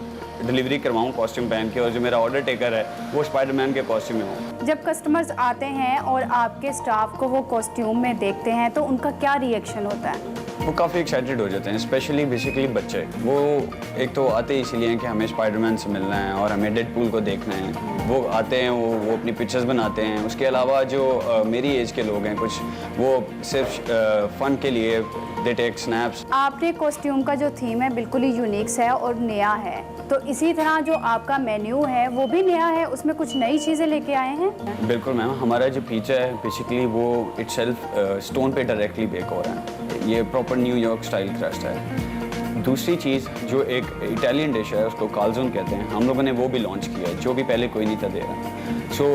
डिलीवरी करवाऊँ कॉस्ट्यूम पहन के, और जो मेरा ऑर्डर टेकर है वो स्पाइडरमैन के कॉस्ट्यूम में हो। जब कस्टमर्स आते हैं और आपके स्टाफ को वो कॉस्ट्यूम में देखते हैं तो उनका क्या रिएक्शन होता है? वो काफ़ी एक्साइटेड हो जाते हैं, स्पेशली बेसिकली बच्चे। वो एक तो आते इसलिए हैं कि हमें स्पाइडरमैन से मिलना है और हमें डेडपूल को देखना है। वो आते हैं, वो अपनी पिक्चर्स बनाते हैं। उसके अलावा जो मेरी एज के लोग हैं कुछ, वो सिर्फ फ़न के लिए दे टेक स्नैप्स। आपने कॉस्ट्यूम का जो थीम है बिल्कुल ही यूनिक्स है और नया है, तो इसी तरह जो आपका मेन्यू है वो भी नया है, उसमें कुछ नई चीज़ें लेके आए हैं? बिल्कुल मैम, हमारा जो पिज़्ज़ा है बेसिकली वो इटसेल्फ स्टोन पे डायरेक्टली बेक हो रहा है। ये प्रॉपर न्यूयॉर्क स्टाइल क्रस्ट है। दूसरी चीज़ जो एक इटालियन डिश है उसको काल्ज़ोन कहते हैं, हम लोगों ने वो भी लॉन्च किया है, जो भी पहले कोई नहीं था दे रहा। सो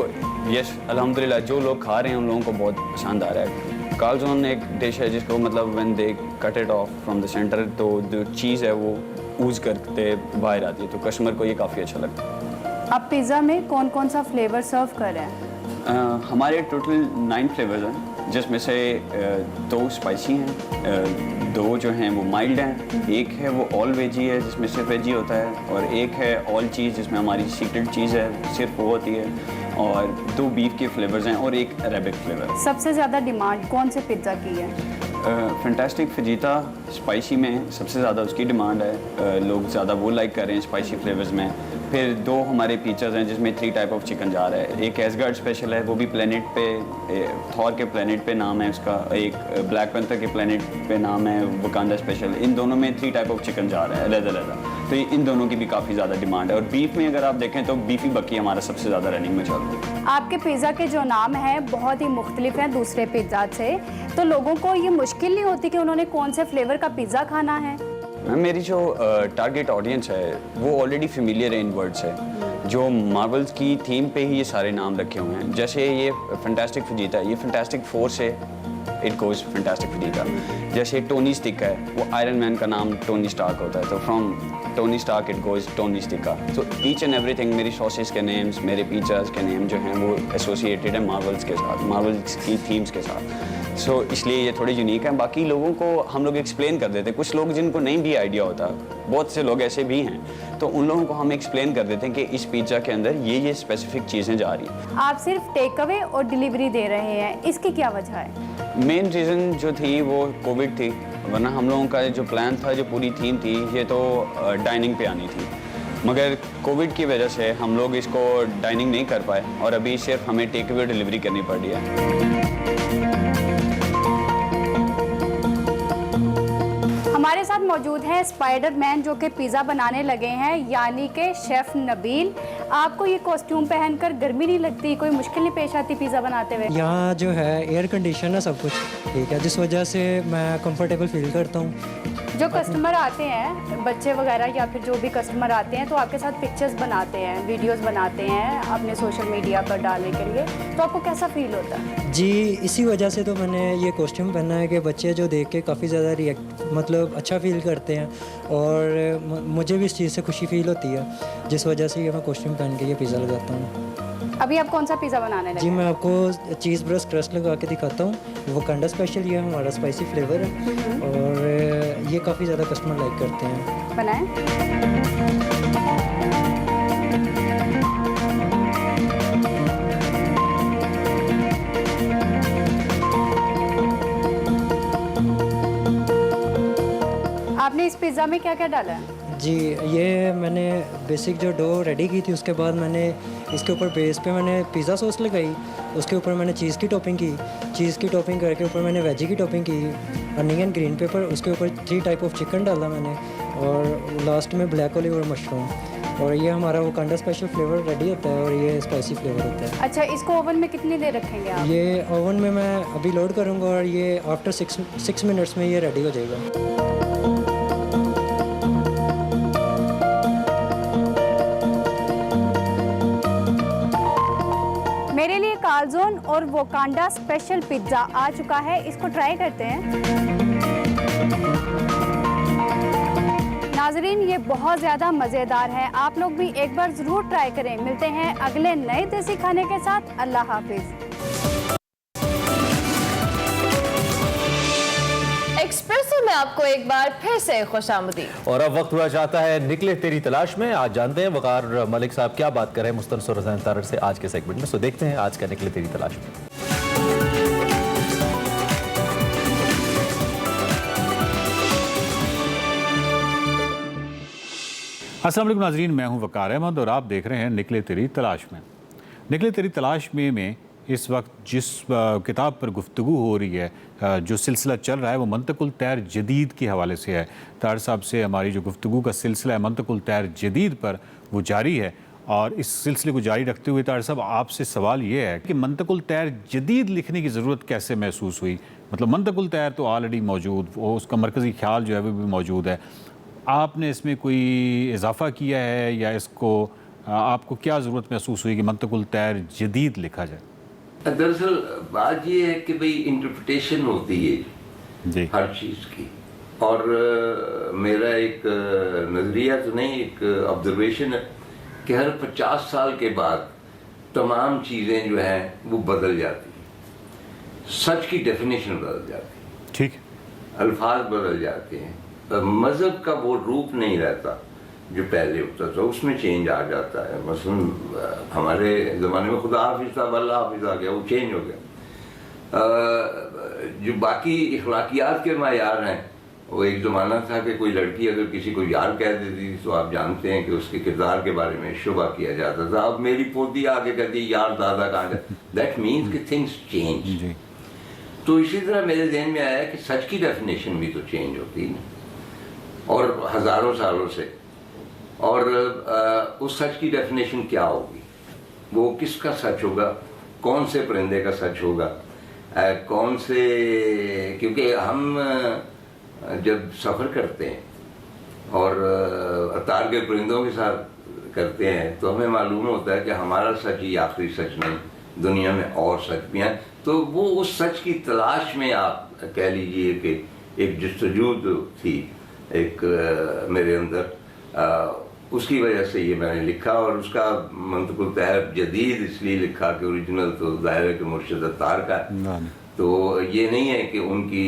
यस, अल्हम्दुलिल्लाह जो लोग खा रहे हैं उन लोगों को बहुत पसंद आ रहा है। काल्ज़ोन एक डिश है जिसको मतलब when they cut it of from the centre, तो जो चीज़ है वो ऊज करते बाहर आती है, तो कस्टमर को ये काफ़ी अच्छा लगता है। अब पिज़्ज़ा में कौन कौन सा फ्लेवर सर्व कर रहे हैं? हमारे टोटल 9 फ्लेवर्स हैं, जिसमें से 2 स्पाइसी हैं, 2 जो हैं वो माइल्ड हैं, एक है वो ऑल वेजी है जिसमें सिर्फ वेजी होता है, और एक है ऑल चीज़ जिसमें हमारी सीक्रेट चीज़ है सिर्फ वो होती है, और 2 बीफ के फ्लेवर्स हैं और एक अरेबिक फ्लेवर। सबसे ज़्यादा डिमांड कौन से पिज़्ज़ा की है? फैंटास्टिक फजीता स्पाइसी में सबसे ज़्यादा उसकी डिमांड है, लोग ज़्यादा वो लाइक कर रहे हैं स्पाइसी फ्लेवर्स में। फिर 2 हमारे पिज़्ज़ाज हैं जिसमें 3 टाइप ऑफ चिकन जा रहा है। एक एसगार्ड स्पेशल है, वो भी प्लेनेट पे, थॉर के प्लेनेट पे नाम है उसका, एक ब्लैक पैंथर के प्लेनेट पे नाम है वकांडा स्पेशल। इन दोनों में 3 टाइप ऑफ चिकन जा रहा है अलग-अलग, तो इन दोनों की भी काफ़ी ज़्यादा डिमांड है। और बीफ में अगर आप देखें तो बीफी बक्की हमारा सबसे ज़्यादा रनिंग में चल रहा है। आपके पिज़्ज़ा के जो नाम हैं बहुत ही मुख्तलिफ हैं दूसरे पिज़्ज़ा से, तो लोगों को ये मुश्किल नहीं होती कि उन्होंने कौन से फ्लेवर का पिज़्ज़ा खाना है? मेरी जो टारगेट ऑडियंस है वो ऑलरेडी फेमिलियर है इन वर्ड्स है, जो मार्वल्स की थीम पे ही ये सारे नाम रखे हुए हैं। जैसे ये फैंटास्टिक फजीता, ये फैंटास्टिक फोर से इट गोज फैंटास्टिक फजीता। जैसे टोनी स्टिक है, वो आयरन मैन का नाम टोनी स्टार्क होता है, तो from Tony Stark it goes Tony Sticka. तो ईच एंड एवरीथिंग, मेरी सॉसेस के नेम्स, मेरे पिज़्ज़ाज के नेम जो हैं वो एसोसिएटेड है मार्वल्स के साथ, मार्वल्स की थीम्स के साथ। सो इसलिए ये थोड़ी यूनिक है। बाकी लोगों को हम लोग एक्सप्लेन कर देते हैं, कुछ लोग जिनको नहीं भी आइडिया होता, बहुत से लोग ऐसे भी हैं, तो उन लोगों को हम एक्सप्लेन कर देते हैं कि इस पिज़्ज़ा के अंदर ये स्पेसिफिक चीज़ें जा रही हैं। आप सिर्फ टेक अवे और डिलीवरी दे रहे हैं, इसकी क्या वजह है? मेन रीज़न जो थी वो कोविड थी, वरना हम लोगों का जो प्लान था, जो पूरी थीम थी, ये तो डाइनिंग पे आनी थी, मगर कोविड की वजह से हम लोग इसको डाइनिंग नहीं कर पाए और अभी सिर्फ हमें टेक अवे डिलीवरी करनी पड़ रही है। हमारे साथ मौजूद है स्पाइडरमैन जो कि पिज़्ज़ा बनाने लगे हैं, यानी कि शेफ़ नबील। आपको ये कॉस्ट्यूम पहनकर गर्मी नहीं लगती, कोई मुश्किल नहीं पेश आती पिज़्ज़ा बनाते हुए? यहाँ जो है एयर कंडीशन है सब कुछ ठीक है, जिस वजह से मैं कंफर्टेबल फील करता हूँ। जो कस्टमर आते हैं, बच्चे वगैरह या फिर जो भी कस्टमर आते हैं, तो आपके साथ पिक्चर्स बनाते हैं, वीडियोस बनाते हैं अपने सोशल मीडिया पर डालने के लिए, तो आपको कैसा फील होता है? जी, इसी वजह से तो मैंने ये कॉस्ट्यूम पहना है कि बच्चे जो देख के काफ़ी ज़्यादा मतलब अच्छा फील करते हैं, और मुझे भी इस चीज़ से खुशी फील होती है, जिस वजह से ये मैं कॉस्ट्यूम पहन के ये पिज़्ज़ा लगाता हूँ। अभी आप कौन सा पिज़्ज़ा बनाने लगे? जी, मैं आपको चीज़ ब्रस्ट क्रस्ट लगा के दिखाता हूँ। वो वकांडा स्पेशल, ये हमारा स्पाइसी फ्लेवर है, और ये काफ़ी ज़्यादा कस्टमर लाइक करते हैं। बनाएं। आपने इस पिज़्ज़ा में क्या क्या डाला है? जी, ये मैंने बेसिक जो डो रेडी की थी, उसके बाद मैंने इसके ऊपर बेस पे मैंने पिज़्ज़ा सॉस लगाई, उसके ऊपर मैंने चीज़ की टॉपिंग की, चीज़ की टॉपिंग करके ऊपर मैंने वेजी की टॉपिंग की, अनियन, ग्रीन पेपर, उसके ऊपर 3 टाइप ऑफ चिकन डाला मैंने, और लास्ट में ब्लैक ऑलिव और मशरूम, और ये हमारा वकांडा स्पेशल फ्लेवर रेडी होता है, और ये स्पाइसी फ्लेवर होता है। अच्छा, इसको ओवन में कितनी देर रखेंगे आप? ये ओवन में मैं अभी लोड करूँगा, और ये आफ्टर 6 मिनट्स में ये रेडी हो जाएगा। मेरे लिए कालजोन और वकांडा स्पेशल पिज़्ज़ा आ चुका है, इसको ट्राई करते हैं। नाजरीन, ये बहुत ज़्यादा मज़ेदार है, आप लोग भी एक बार ज़रूर ट्राई करें। मिलते हैं अगले नए देसी खाने के साथ। अल्लाह हाफिज़। एक्सप्रेसो में आपको एक बार फिर से खुशामदीद। और अब वक्त हुआ जाता है निकले तेरी तलाश में। आज जानते हैं वकार मलिक साहब क्या बात कर रहे हैं मुस्तनसर रज़ान तारड़ से आज के सेगमेंट में। सो देखते हैं आज का निकले तेरी तलाश में। अस्सलाम वालेकुम नाज़रीन, मैं हूं वकार अहमद और आप देख रहे हैं निकले तेरी तलाश में। निकले तेरी तलाश में इस वक्त जिस किताब पर गुफ्तगू हो रही है, जो सिलसिला चल रहा है, वो मंतकुल तैर जदीद के हवाले से है। तार साहब से हमारी जो गुफ्तगू का सिलसिला है मंतकुल तैर जदीद पर, वो जारी है। और इस सिलसिले को जारी रखते हुए तार साहब, आपसे सवाल ये है कि मंतकुल तैर जदीद लिखने की ज़रूरत कैसे महसूस हुई? मतलब मंतकुल तैर तो ऑलरेडी मौजूद, वो उसका मरकज़ी ख्याल जो है वो भी मौजूद है, आपने इसमें कोई इजाफ़ा किया है, या इसको आपको क्या ज़रूरत महसूस हुई कि मंतकुल तैर जदीद लिखा जाए? दरअसल बात ये है कि भाई इंटरप्रिटेशन होती है जी हर चीज़ की, और मेरा एक नज़रिया तो नहीं, एक ऑब्जर्वेशन है कि हर 50 साल के बाद तमाम चीज़ें जो हैं वो बदल जाती हैं। सच की डेफिनेशन बदल जाती है, ठीक, अल्फाज बदल जाते हैं, मज़हब का वो रूप नहीं रहता जो पहले होता था, उसमें चेंज आ जाता है। मसलन हमारे ज़माने में खुदा हाफिज़ था, अल्लाह हाफिज़ आ गया, वो चेंज हो गया। जो बाकी इखलाकियात के मायार हैं, वो एक ज़माना था कि कोई लड़की अगर किसी को यार कह देती थी तो आप जानते हैं कि उसके किरदार के बारे में शुबा किया जाता था। अब मेरी पोती आके कहती है यार दादा कहाँ गए, दैट मीन्स कि थिंग्स चेंज। तो इसी तरह मेरे ज़हन में आया कि सच की डेफिनेशन भी तो चेंज होती है, और हज़ारों सालों से। और उस सच की डेफिनेशन क्या होगी, वो किसका सच होगा, कौन से परिंदे का सच होगा, कौन से, क्योंकि हम जब सफ़र करते हैं और अतार के परिंदों के साथ करते हैं तो हमें मालूम होता है कि हमारा सच ही आखिरी सच नहीं, दुनिया में और सच भी हैं। तो वो उस सच की तलाश में आप कह लीजिए कि एक जस्तजू थी एक मेरे अंदर, उसकी वजह से ये मैंने लिखा। और उसका मंतकुल तैर जदीद इसलिए लिखा कि ओरिजिनल तो ज़ाहिर है कि मुर्शिद अत्तार का है, तो ये नहीं है कि उनकी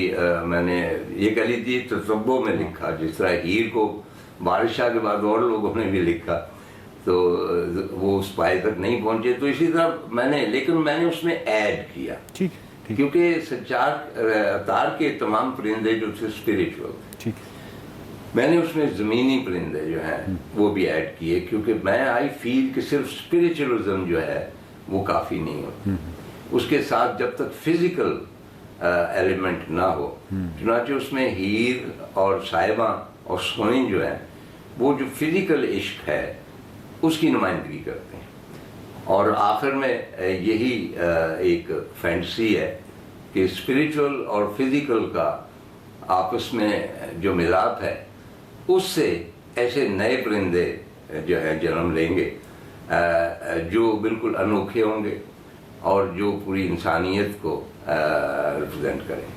मैंने ये कह लीजिए तसव्वुफ़ में लिखा, जिस तरह हीर को बादशाह के बाद और लोगों ने भी लिखा तो वो उस पाए तक नहीं पहुंचे। तो इसी तरह मैंने, लेकिन मैंने उसमें ऐड किया, ठीक, क्योंकि सज्जाद अत्तार के तमाम परिंदे जो थे स्पिरिचुअल, ठीक, मैंने उसमें ज़मीनी परिंदे जो हैं वो भी ऐड किए, क्योंकि मैं आई फील कि सिर्फ स्पिरिचुअलिज्म जो है वो काफ़ी नहीं होती, उसके साथ जब तक फिज़िकल एलिमेंट ना हो। चुनांचे उसमें हीर और साहिबा और सोनी जो है वो जो फिज़िकल इश्क है उसकी नुमाइंदगी करते हैं। और आखिर में यही एक फैंटसी है कि स्पिरिचुअल और फिज़िकल का आपस में जो मिलाप है उससे ऐसे नए परिंदे जो है जन्म लेंगे जो बिल्कुल अनोखे होंगे और जो पूरी इंसानियत को रिप्रेजेंट करें।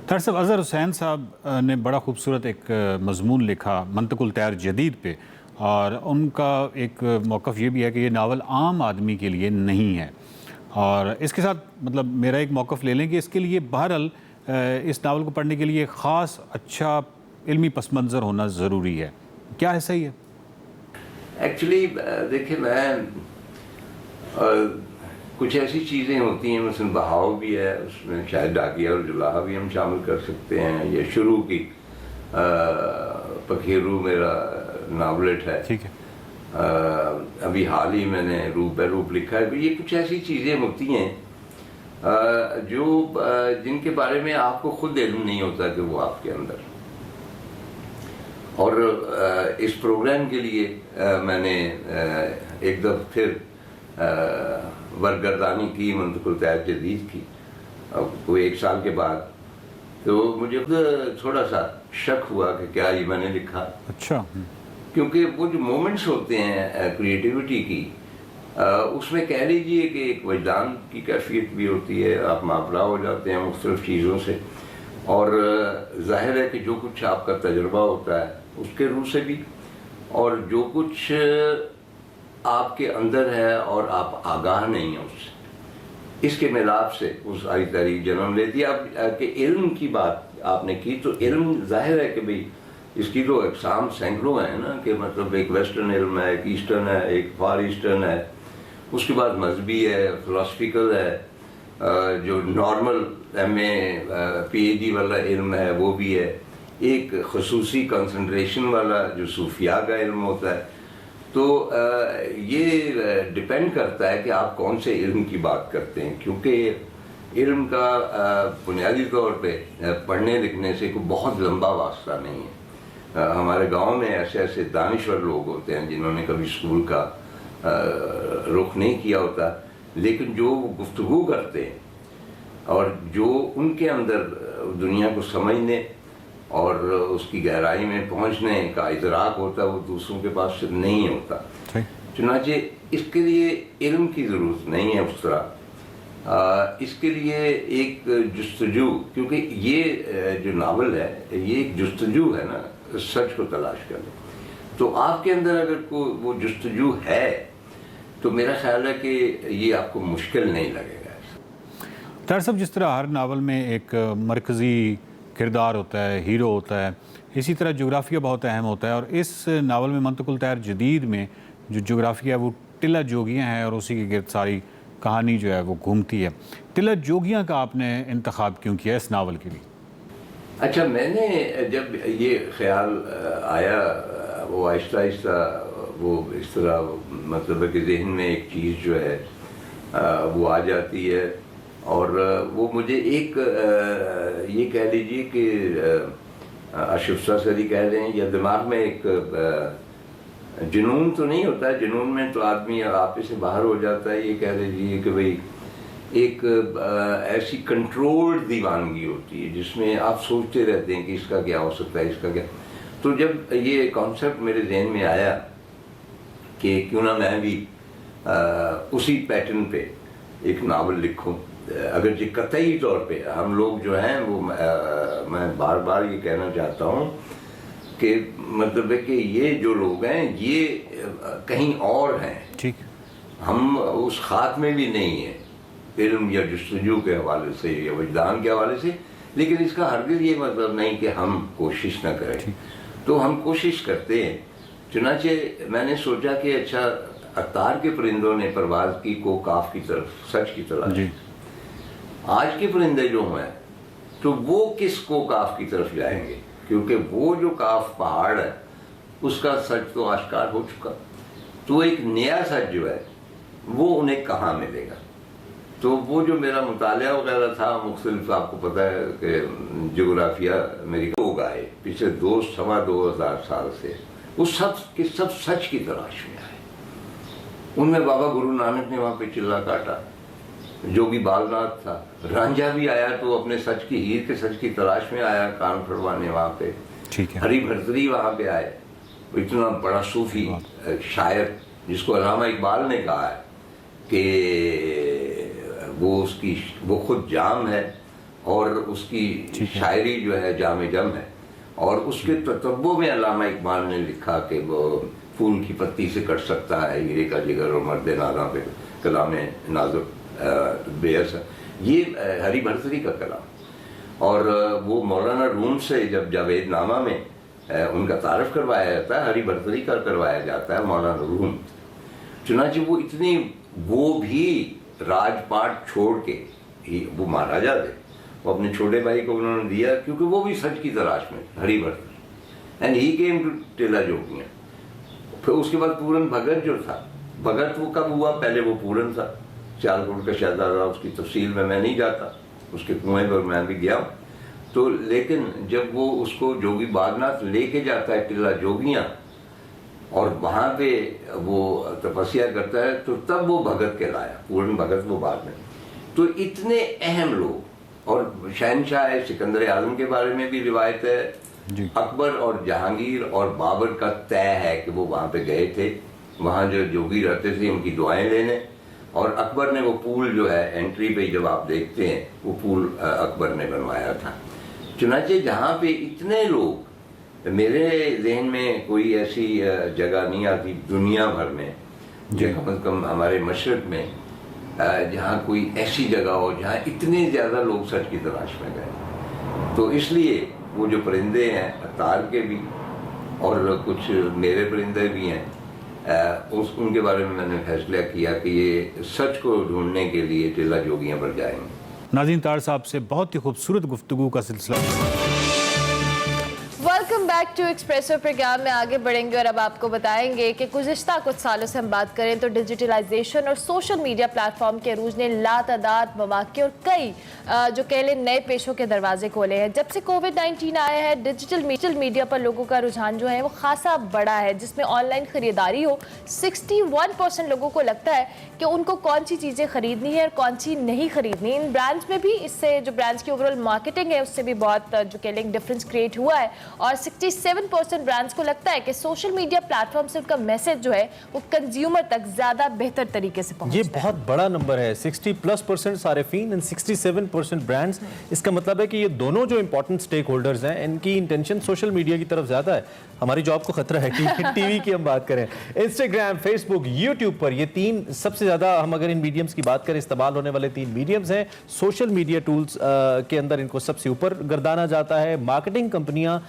दरअसल अज़हर हुसैन साहब ने बड़ा खूबसूरत एक मजमून लिखा मंतकुल तैर जदीद पे, और उनका एक मौक़िफ़ ये भी है कि ये नावल आम आदमी के लिए नहीं है। और इसके साथ मतलब मेरा एक मौक़िफ़ ले लें कि इसके लिए बहरहाल इस नावल को पढ़ने के लिए ख़ास अच्छा इल्मी पस मंज़र होना ज़रूरी है। क्या है, सही है? एक्चुअली देखिए, मैं कुछ ऐसी चीज़ें होती हैं, मसलन बहाव भी है उसमें, शायद डाकिया और जुलाहा भी हम शामिल कर सकते हैं। ये शुरू की पखेरू मेरा नावलेट है, ठीक है। अभी हाल ही मैंने रूप है रूप लिखा है। ये कुछ ऐसी चीज़ें होती हैं जो जिनके बारे में आपको खुद इल्म नहीं होता कि वो आपके अंदर। और इस प्रोग्राम के लिए मैंने एक दफ़ा फिर वर्कगर्दानी की मंतकुल तैर जदीद की, कोई 1 साल के बाद। तो मुझे थोड़ा सा शक हुआ कि क्या ये मैंने लिखा। अच्छा। क्योंकि वो जो मोमेंट्स होते हैं क्रिएटिविटी की, उसमें कह लीजिए कि एक वजदान की कैफियत भी होती है, आप मापला हो जाते हैं मुख्तलिफ चीज़ों से, और जाहिर है कि जो कुछ आपका तजुर्बा होता है उसके रूह से भी, और जो कुछ आपके अंदर है और आप आगाह नहीं हैं उससे, इसके मिलाप से वो सारी तारीख जन्म लेती है। अब कि इल्म की बात आपने की, तो इल्म जाहिर है कि भाई इसकी तो अक़साम सैकड़ों हैं ना, कि मतलब एक वेस्टर्न इल्म है, एक ईस्टर्न है, एक फार ईस्टर्न है, उसके बाद मजहबी है, फिलोसफिकल है, जो नॉर्मल MA PhD वाला इल्म है वो भी है, एक खसूसी कंसंट्रेशन वाला जो सूफिया का इल्म होता है। तो ये डिपेंड करता है कि आप कौन से इल्म की बात करते हैं, क्योंकि इल्म का बुनियादी तौर पे पढ़ने लिखने से कोई बहुत लंबा वास्ता नहीं है। हमारे गांव में ऐसे ऐसे दानिश्वर लोग होते हैं जिन्होंने कभी स्कूल का रुख नहीं किया होता, लेकिन जो गुफ्तगू करते हैं और जो उनके अंदर दुनिया को समझने और उसकी गहराई में पहुंचने का इदराक होता है, वो दूसरों के पास सिर्फ नहीं होता। चुनांचे इसके लिए इल्म की ज़रूरत नहीं है उस तरह। इसके लिए एक जुस्तजू, क्योंकि ये जो नावल है ये एक जुस्तजू है ना, सच को तलाश करने। तो आपके अंदर अगर कोई वो जुस्तजू है तो मेरा ख्याल है कि ये आपको मुश्किल नहीं लगेगा। दरअसल जिस तरह हर नावल में एक मरकज़ी किरदार होता है, हीरो होता है, इसी तरह जोग्राफिया बहुत अहम होता है। और इस नावल में मंतकुल तैर जदीद में जो जोग्राफिया है वो टिला जोगियाँ हैं, और उसी के गिर्द सारी कहानी जो है वो घूमती है। टिला जोगियाँ का आपने इंतखाब क्यों किया इस नावल के लिए? अच्छा, मैंने जब ये ख्याल आया, वो आहिस्ता आहिस्ता वो इस तरह मतलब है कि जहन में एक चीज़ जो है वो आ जाती है, और वो मुझे एक ये कह लीजिए कि अशुफ्ता सरी कह लें, या दिमाग में एक जुनून तो नहीं होता है, जुनून में तो आदमी आपे से बाहर हो जाता है, ये कह लीजिए कि भाई एक ऐसी कंट्रोल्ड दीवानगी होती है जिसमें आप सोचते रहते हैं कि इसका क्या हो सकता है, इसका क्या। तो जब ये कॉन्सेप्ट मेरे जहन में आया कि क्यों ना मैं भी उसी पैटर्न पे एक नावल लिखूं, अगर जी कतई तौर पे हम लोग जो हैं वो मैं बार बार ये कहना चाहता हूँ कि मतलब है कि ये जो लोग हैं ये कहीं और हैं, ठीक, हम उस खाक में भी नहीं है इल्म या जुस्तजू के हवाले से या वजदान के हवाले से। लेकिन इसका हरगिज़ ये मतलब नहीं कि हम कोशिश ना करें, तो हम कोशिश करते हैं। चुनांचे मैंने सोचा कि अच्छा, अतार के परिंदों ने परवाज़ की को काफ की तरफ, सच की तलाश। आज के परिंदे जो हैं तो वो किस को काफ की तरफ जाएंगे, क्योंकि वो जो काफ पहाड़ है उसका सच तो आश्कार हो चुका, तो एक नया सच जो है वो उन्हें कहाँ मिलेगा। तो वो जो मेरा मुतालिया वगैरह था मुख्तलिफ, आपको पता है कि जोग्राफिया मेरी लोग आए पिछले 2-2.25 साल से, उस सब के सब सच की तलाश में आए। उनमें बाबा गुरु नानक ने वहाँ पे चिल्ला काटा जोगी बालनाथ था, रांझा भी आया तो अपने सच की हीर के सच की तलाश में आया कान फड़वाने वहाँ पे। ठीक है। हरी भर्तरी वहाँ पे आए, इतना बड़ा सूफी शायर जिसको अल्लामा इकबाल ने कहा है कि वो खुद जाम है और उसकी शायरी जो है जाम जम है। और उसके ततब्बो में अल्लामा इकबाल ने लिखा कि वो फूल की पत्ती से कट सकता है हीरे का जिगर और मर्द नाज़ा पे कलाम नाजुक बेअस। ये हरी भर्तरी का कलाम। और वो मौलाना रूम से जब जावेद नामा में उनका तारफ़ करवाया जाता है, हरी भर्तरी का करवाया जाता है मौलाना रूम। चुनांचे वो भी राजपाट छोड़ के वो महाराजा थे, वो अपने छोटे भाई को उन्होंने दिया क्योंकि वो भी सच की तलाश में हरी Bhartari. And he came to टिला जोगियाँ। फिर उसके बाद पूरन भगत जो था, भगत वो कब हुआ, पहले वो पूरन था, सियालकोट का शहजादा, उसकी तफसील में मैं नहीं जाता, उसके कुएं पर मैं भी गया हूँ। तो लेकिन जब वो उसको जोगी बागनाथ लेके जाता है टिला जोगियाँ और वहाँ पे वो तपस्या करता है, तो तब वो भगत कहलाया, पूरन भगत वो बाद में। तो इतने अहम लोग, और शहनशाह सिकंदर आजम के बारे में भी रिवायत है, अकबर और जहांगीर और बाबर का तय है कि वो वहाँ पे गए थे, वहाँ जो जोगी रहते थे उनकी दुआएं लेने। और अकबर ने वो पुल जो है एंट्री पे जब आप देखते हैं वो पुल अकबर ने बनवाया था। चुनांचे जहाँ पे इतने लोग, मेरे जहन में कोई ऐसी जगह नहीं आती दुनिया भर में, जो कम से कम हमारे मशरक में, जहाँ कोई ऐसी जगह हो जहाँ इतने ज़्यादा लोग सच की तलाश में गए। तो इसलिए वो जो परिंदे हैं, तार के भी और कुछ मेरे परिंदे भी हैं, उनके बारे में मैंने फैसला किया कि ये सच को ढूंढने के लिए टिला जोगियाँ पर जाएंगे। नाज़रीन, तार साहब से बहुत ही खूबसूरत गुफ्तगू का सिलसिला। Welcome back to Expresso programme में आगे बढ़ेंगे और अब आपको बताएंगे कि गुज़िश्ता कुछ सालों से हम बात करें तो डिजिटलाइजेशन और सोशल मीडिया प्लेटफॉर्म के अरूज ने लातादाद मौक़े और कई जो कह लें नए पेशों के दरवाजे खोले हैं। जब से कोविड-19 आया है, डिजिटल मीडिया पर लोगों का रुझान जो है वो खासा बड़ा है, जिसमें ऑनलाइन ख़रीदारी हो। 61% लोगों को लगता है कि उनको कौन सी चीज़ें ख़रीदनी है और कौन सी नहीं ख़रीदनी। इन ब्रांड्स में भी, इससे जो ब्रांड्स की ओवरऑल मार्केटिंग है उससे भी बहुत जो कह लें डिफरेंस क्रिएट हुआ है। और 67% ब्रांड्स को लगता है कि सोशल मीडिया प्लेटफॉर्म से उनका मैसेज जो है वो कंज्यूमर तक ज्यादा बेहतर तरीके से पहुंचता है। ये बहुत बड़ा नंबर है, 60+% सारिफीन एंड 67% ब्रांड्स। इसका मतलब है कि ये दोनों जो इंपॉर्टेंट स्टेक होल्डर्स हैं, इनकी इंटेंशन सोशल मीडिया की तरफ ज्यादा है। हमारी जॉब को खतरा है। टीवी की हम बात करें, इंस्टाग्राम, फेसबुक, यूट्यूब पर ये तीन सबसे ज्यादा, हम अगर इन मीडियम्स की बात करें, इस्तेमाल होने वाले 3 मीडियम्स हैं। सोशल मीडिया टूल्स के अंदर इनको सबसे ऊपर गर्दाना जाता है। मार्केटिंग कंपनियां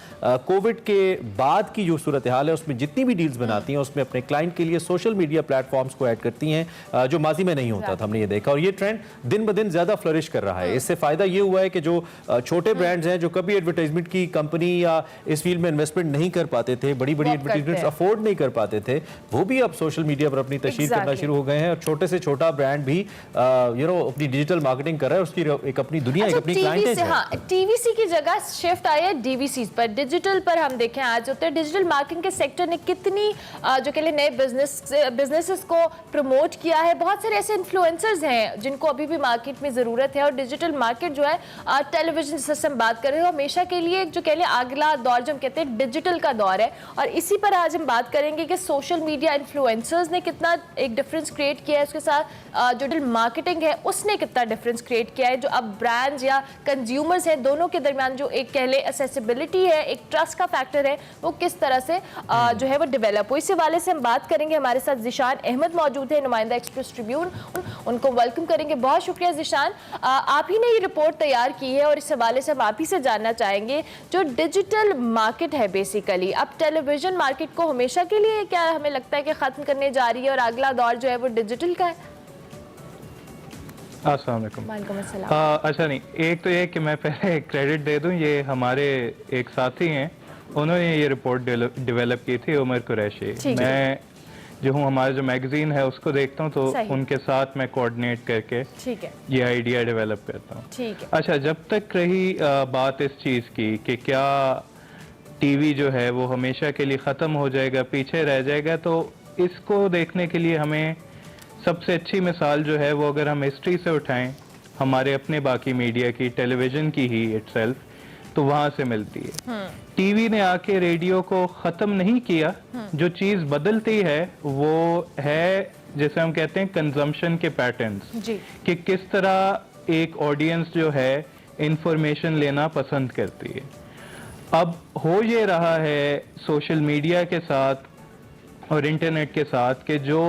कोविड के बाद की जो सूरत हाल है उसमें जितनी भी डील्स बनाती हैं उसमें अपने क्लाइंट के लिए सोशल मीडिया प्लेटफॉर्म्स को ऐड करती हैं, जो माजी में नहीं होता था, हमने ये देखा। और ये ट्रेंड दिन ब दिन ज्यादा फ्लरिश कर रहा है। इससे फायदा ये हुआ है कि जो छोटे ब्रांड्स हैं, जो कभी एडवर्टाइजमेंट की कंपनी या इस फील्ड में इन्वेस्टमेंट नहीं कर पाते थे, बड़ी बड़ी एडवर्टाइजमेंट अफोर्ड नहीं कर पाते थे, वो भी अब सोशल मीडिया पर अपनी तशहीर करना शुरू हो गए हैं। और छोटे से छोटा ब्रांड भी अपनी डिजिटल मार्केटिंग कर रहा है, उसकी एक अपनी दुनिया, एक अपनी क्लाइंटेज है। टीवीसी की जगह शिफ्ट आई है डीवीसी पर, डिजिटल पर। हम देखें आज होते हैं डिजिटल मार्केटिंग के सेक्टर ने कितनी जो के लिए नए बिजनेसेस को प्रमोट किया है। बहुत सारे ऐसे इन्फ्लुएंसर्स हैं जिनको अभी भी मार्केट में ज़रूरत है। और डिजिटल मार्केट जो है टेलीविजन से हम बात कर रहे हैं, हमेशा के लिए जो कह लें अगला दौर जो हम कहते हैं डिजिटल का दौर है। और इसी पर आज हम बात करेंगे कि सोशल मीडिया इन्फ्लुएंसर्स ने कितना एक डिफरेंस क्रिएट किया है, उसके साथ जो डिजिटल मार्केटिंग है उसने कितना डिफरेंस क्रिएट किया है। जो अब ब्रांड्स या कंज्यूमर्स हैं, दोनों के दरमियान जो एक कह लें एक्सेसिबिलिटी है, एक ट्रस्ट का फैक्टर है, वो किस तरह से जो है वो डेवलप हो। इस हवाले से हम बात करेंगे। हमारे साथ ज़िशान अहमद मौजूद है, नुमाइंदा एक्सप्रेस ट्रिब्यून, उनको वेलकम करेंगे। बहुत शुक्रिया ज़िशान, आप ही ने ये रिपोर्ट तैयार की है और इस हवाले से हम आप ही से जानना चाहेंगे, जो डिजिटल मार्केट है बेसिकली अब टेलीविजन मार्केट को हमेशा के लिए क्या हमें लगता है कि ख़त्म करने जा रही है और अगला दौर जो है वो डिजिटल का है? अस्सलाम वालेकुम। अच्छा नहीं, एक तो ये कि मैं पहले क्रेडिट दे दूं, ये हमारे एक साथी हैं, उन्होंने ये रिपोर्ट डेवलप की थी, उमर कुरैशी। मैं जो हूँ, हमारे जो मैगजीन है उसको देखता हूँ, तो उनके साथ मैं कोऑर्डिनेट करके ये आइडिया डेवलप करता हूँ। अच्छा, जब तक रही बात इस चीज़ की कि क्या टीवी जो है वो हमेशा के लिए ख़त्म हो जाएगा, पीछे रह जाएगा, तो इसको देखने के लिए हमें सबसे अच्छी मिसाल जो है वो अगर हम हिस्ट्री से उठाएं, हमारे अपने बाकी मीडिया की, टेलीविजन की ही इटसेल्फ, तो वहां से मिलती है। टीवी ने आके रेडियो को खत्म नहीं किया, जो चीज बदलती है वो है जैसे हम कहते हैं कंजम्पशन के पैटर्न्स, कि किस तरह एक ऑडियंस जो है इंफॉर्मेशन लेना पसंद करती है। अब हो ये रहा है सोशल मीडिया के साथ और इंटरनेट के साथ कि जो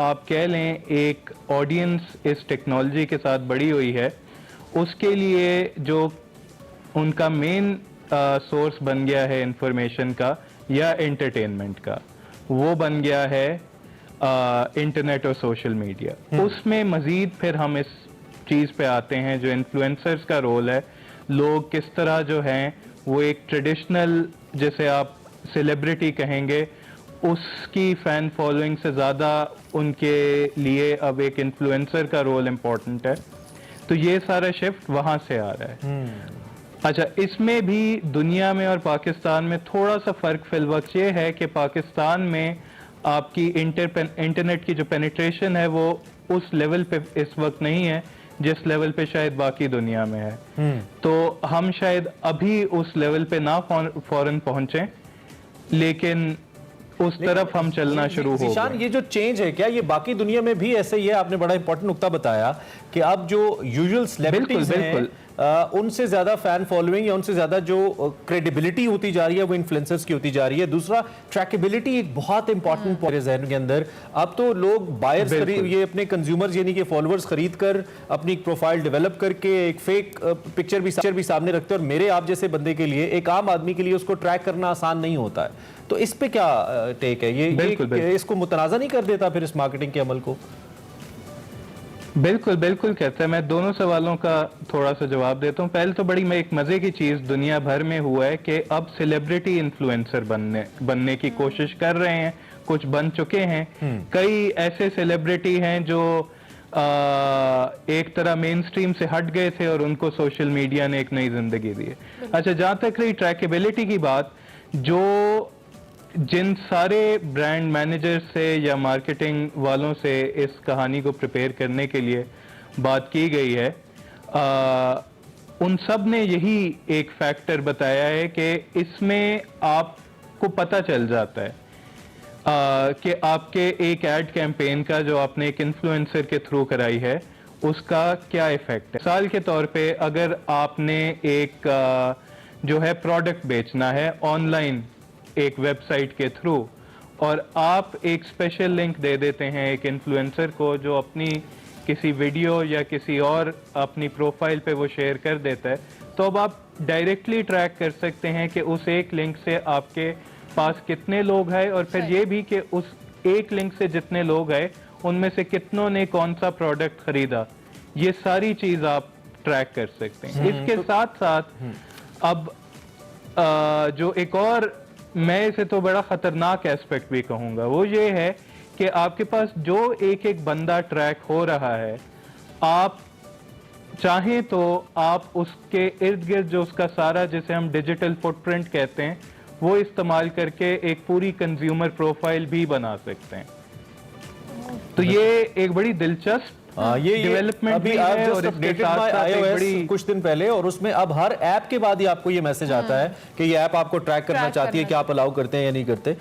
आप कह लें एक ऑडियंस इस टेक्नोलॉजी के साथ बड़ी हुई है, उसके लिए जो उनका मेन सोर्स बन गया है इंफॉर्मेशन का या एंटरटेनमेंट का, वो बन गया है इंटरनेट और सोशल मीडिया। उसमें मजीद फिर हम इस चीज़ पे आते हैं जो इन्फ्लुएंसर्स का रोल है। लोग किस तरह जो हैं वो एक ट्रेडिशनल, जैसे आप सेलिब्रिटी कहेंगे, उसकी फैन फॉलोइंग से ज़्यादा उनके लिए अब एक इन्फ्लुएंसर का रोल इम्पोर्टेंट है। तो ये सारा शिफ्ट वहाँ से आ रहा है। अच्छा, इसमें भी दुनिया में और पाकिस्तान में थोड़ा सा फ़र्क फिलवक्त ये है कि पाकिस्तान में आपकी इंटरनेट की जो पेनिट्रेशन है वो उस लेवल पे इस वक्त नहीं है जिस लेवल पे शायद बाकी दुनिया में है। तो हम शायद अभी उस लेवल पे ना फौरन पहुंचे, लेकिन उस तरफ हम चलना शुरू हो गए। ये जो चेंज है, क्या ये बाकी दुनिया में भी ऐसे ही है? आपने बड़ा इंपॉर्टेंट नुक्ता बताया कि अब जो यूजुअल सेलिब्रिटीज हैं उनसे ज्यादा फैन फॉलोइंग या उनसे ज्यादा जो क्रेडिबिलिटी होती जा रही है वो इन्फ्लुएंसर्स की होती जा रही है। दूसरा, ट्रैकेबिलिटी एक बहुत इंपॉर्टेंट पॉइंट है ज़हन के अंदर। अब तो लोग बायर्स ये अपने कंज्यूमर्स यानी कि फॉलोअर्स खरीद कर अपनी एक प्रोफाइल डेवलप करके एक फेक पिक्चर भी सामने रखते हैं, और मेरे आप जैसे बंदे के लिए, एक आम आदमी के लिए उसको ट्रैक करना आसान नहीं होता है। तो इस पे क्या टेक है? ये इसको मुतनाज़ा नहीं कर देता फिर इस मार्केटिंग के अमल को? बिल्कुल बिल्कुल कहते हैं। मैं दोनों सवालों का थोड़ा सा जवाब देता हूँ। पहले तो बड़ी एक मजे की चीज दुनिया भर में हुआ है कि अब सेलिब्रिटी इन्फ्लुएंसर बनने की कोशिश कर रहे हैं, कुछ बन चुके हैं। कई ऐसे सेलिब्रिटी हैं जो एक तरह मेन स्ट्रीम से हट गए थे और उनको सोशल मीडिया ने एक नई जिंदगी दी है। अच्छा, जहां तक रही ट्रैकेबिलिटी की बात, जो जिन सारे ब्रांड मैनेजर से या मार्केटिंग वालों से इस कहानी को प्रिपेयर करने के लिए बात की गई है, उन सब ने यही एक फैक्टर बताया है कि इसमें आपको पता चल जाता है कि आपके एक एड कैंपेन का जो आपने एक इन्फ्लुएंसर के थ्रू कराई है उसका क्या इफेक्ट है। मिसाल के तौर पे अगर आपने एक जो है प्रोडक्ट बेचना है ऑनलाइन एक वेबसाइट के थ्रू, और आप एक स्पेशल लिंक दे देते हैं एक इन्फ्लुएंसर को जो अपनी किसी वीडियो या किसी और अपनी प्रोफाइल पे वो शेयर कर देता है, तो अब आप डायरेक्टली ट्रैक कर सकते हैं कि उस एक लिंक से आपके पास कितने लोग आए, और फिर ये भी कि उस एक लिंक से जितने लोग आए उनमें से कितनों ने कौन सा प्रोडक्ट खरीदा। ये सारी चीज आप ट्रैक कर सकते हैं। इसके साथ साथ अब जो एक और मैं इसे तो बड़ा खतरनाक एस्पेक्ट भी कहूंगा, वो ये है कि आपके पास जो एक एक बंदा ट्रैक हो रहा है, आप चाहें तो आप उसके इर्द गिर्द जो उसका सारा, जिसे हम डिजिटल फुटप्रिंट कहते हैं, वो इस्तेमाल करके एक पूरी कंज्यूमर प्रोफाइल भी बना सकते हैं। तो ये एक बड़ी दिलचस्प ये डेवलपमेंट अभी आप जस्ट अपडेटेड बाय iOS कुछ दिन पहले, और उसमें अब हर ऐप के बाद ही आपको ये मैसेज आता है कि ये ऐप आपको ट्रैक करना चाहती है कि आप अलाउ करते हैं या नहीं करते।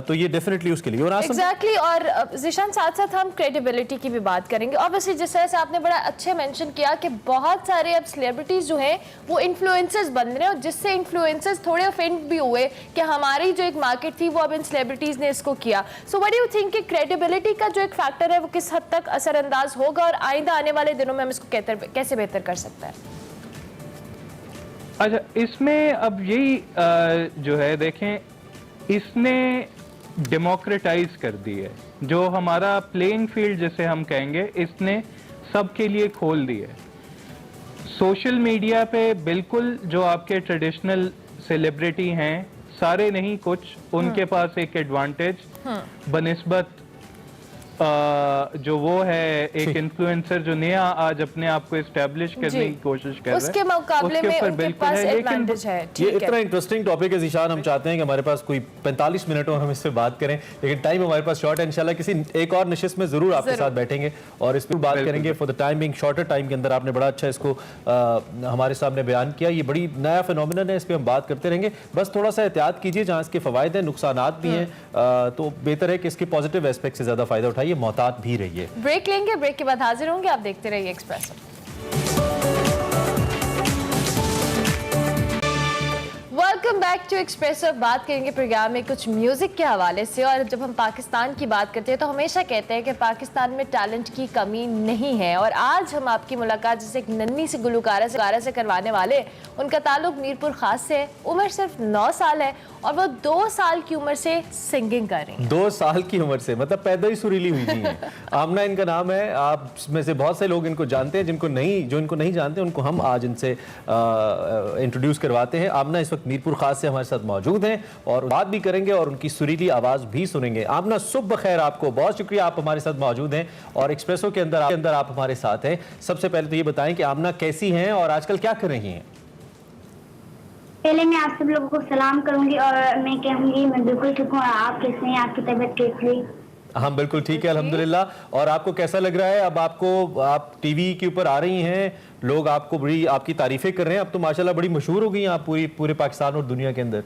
तो ये डेफिनेटली उसके लिए एग्जैक्टली। और ज़ीशान, साथ साथ हम क्रेडिबिलिटी की भी बात करेंगे। ऑब्वियसली जिस तरह से आपने बड़ा अच्छे मेंशन किया कि बहुत सारे अब सेलिब्रिटीज जो हैं वो इन्फ्लुएंसर्स बन रहे हैं, और जिससे इन्फ्लुएंसर्स थोड़े ऑफेंड भी हुए कि हमारी जो एक मार्केट थी वो अब इन सेलिब्रिटीज ने इसको किया। So what do you think कि क्रेडिबिलिटी का जो एक फैक्टर है वो किस हद तक असरअंदाज होगा, और आइंदा आने वाले दिनों में हम इसको कैसे बेहतर कर सकते हैं? अच्छा, इसमें अब यही जो है देखें, इसने डेमोक्रेटाइज कर दी है जो हमारा प्लेइंग फील्ड जिसे हम कहेंगे, इसने सबके लिए खोल दी है। सोशल मीडिया पे बिल्कुल जो आपके ट्रेडिशनल सेलिब्रिटी हैं, सारे नहीं कुछ, उनके पास एक एडवांटेज बनिस्बत जो वो है एक इन्फ्लुएंसर जो नया आज अपने आप को एस्टेब्लिश करने की कोशिश कर रहा है, उसके मुकाबले में उनके पास एडवांटेज है। ये इतना इंटरेस्टिंग टॉपिक है ज़ीशान, हम चाहते हैं कि हमारे पास कोई 45 मिनट और हम इस पर बात करें, लेकिन टाइम हमारे पास शॉर्ट है। इंशाल्लाह किसी एक और नशिस्त में ज़रूर आपके साथ बैठेंगे और इस पर बात करेंगे। For the time being, shorter time के अंदर आपने बड़ा अच्छा इसको हमारे सामने बयान किया। ये बड़ी नया फिनोमिनन है, इस पर हम बात करते रहेंगे। बस थोड़ा सा एहतियात कीजिए, जहाँ इसके फ़वाइद हैं नुकसानात भी हैं, तो बेहतर है कि इसके पॉजिटिव एस्पेक्ट से ज़्यादा फ़ायदा उठाइए, मोहतात भी रहिए। ब्रेक लेंगे, ब्रेक के बाद हाजिर होंगे, आप देखते रहिए Expresso. Welcome back to Expresso. बात करेंगे प्रोग्राम में कुछ म्यूजिक के हवाले से, और जब हम पाकिस्तान की बात करते हैं तो हमेशा कहते हैं कि पाकिस्तान में टैलेंट की कमी नहीं है। और आज हम आपकी मुलाकात जैसे एक नन्ही सी गुलकारा से करवाने वाले, उनका ताल्लुक मीरपुर खास से है। उम्र सिर्फ 9 साल है और वो 2 साल की उम्र से सिंगिंग कर रही हैं। 2 साल की उम्र से, मतलब पैदा ही सुरीली हुई नहीं है। आमना इनका नाम है। आप में से बहुत से लोग इनको जानते हैं, जो इनको नहीं जानते उनको हम आज इनसे इंट्रोड्यूस करवाते हैं। आमना इस वक्त मीरपुर खास से हमारे साथ मौजूद हैं और बात भी करेंगे और उनकी सुरीली आवाज़ भी सुनेंगे। आमना, सुबह खैर आपको, बहुत शुक्रिया आप हमारे साथ मौजूद हैं और एक्सप्रेसो के अंदर आप हमारे साथ हैं। सबसे पहले तो ये बताएं कि आमना कैसी हैं और आजकल क्या कर रही हैं? पहले मैं आप सब लोगों को सलाम करूंगी और मैं कहूंगी मैं बिल्कुल ठीक हूँ। आप कैसे हैं? आपकी तबीयत कैसी है? हम बिल्कुल ठीक है अल्हम्दुलिल्लाह। और आपको कैसा लग रहा है? अब आप टीवी के ऊपर आ रही हैं, लोग आपको बड़ी आपकी तारीफें कर रहे हैं। अब तो माशाल्लाह बड़ी मशहूर हो गई हैं आप पूरे पाकिस्तान और दुनिया के अंदर।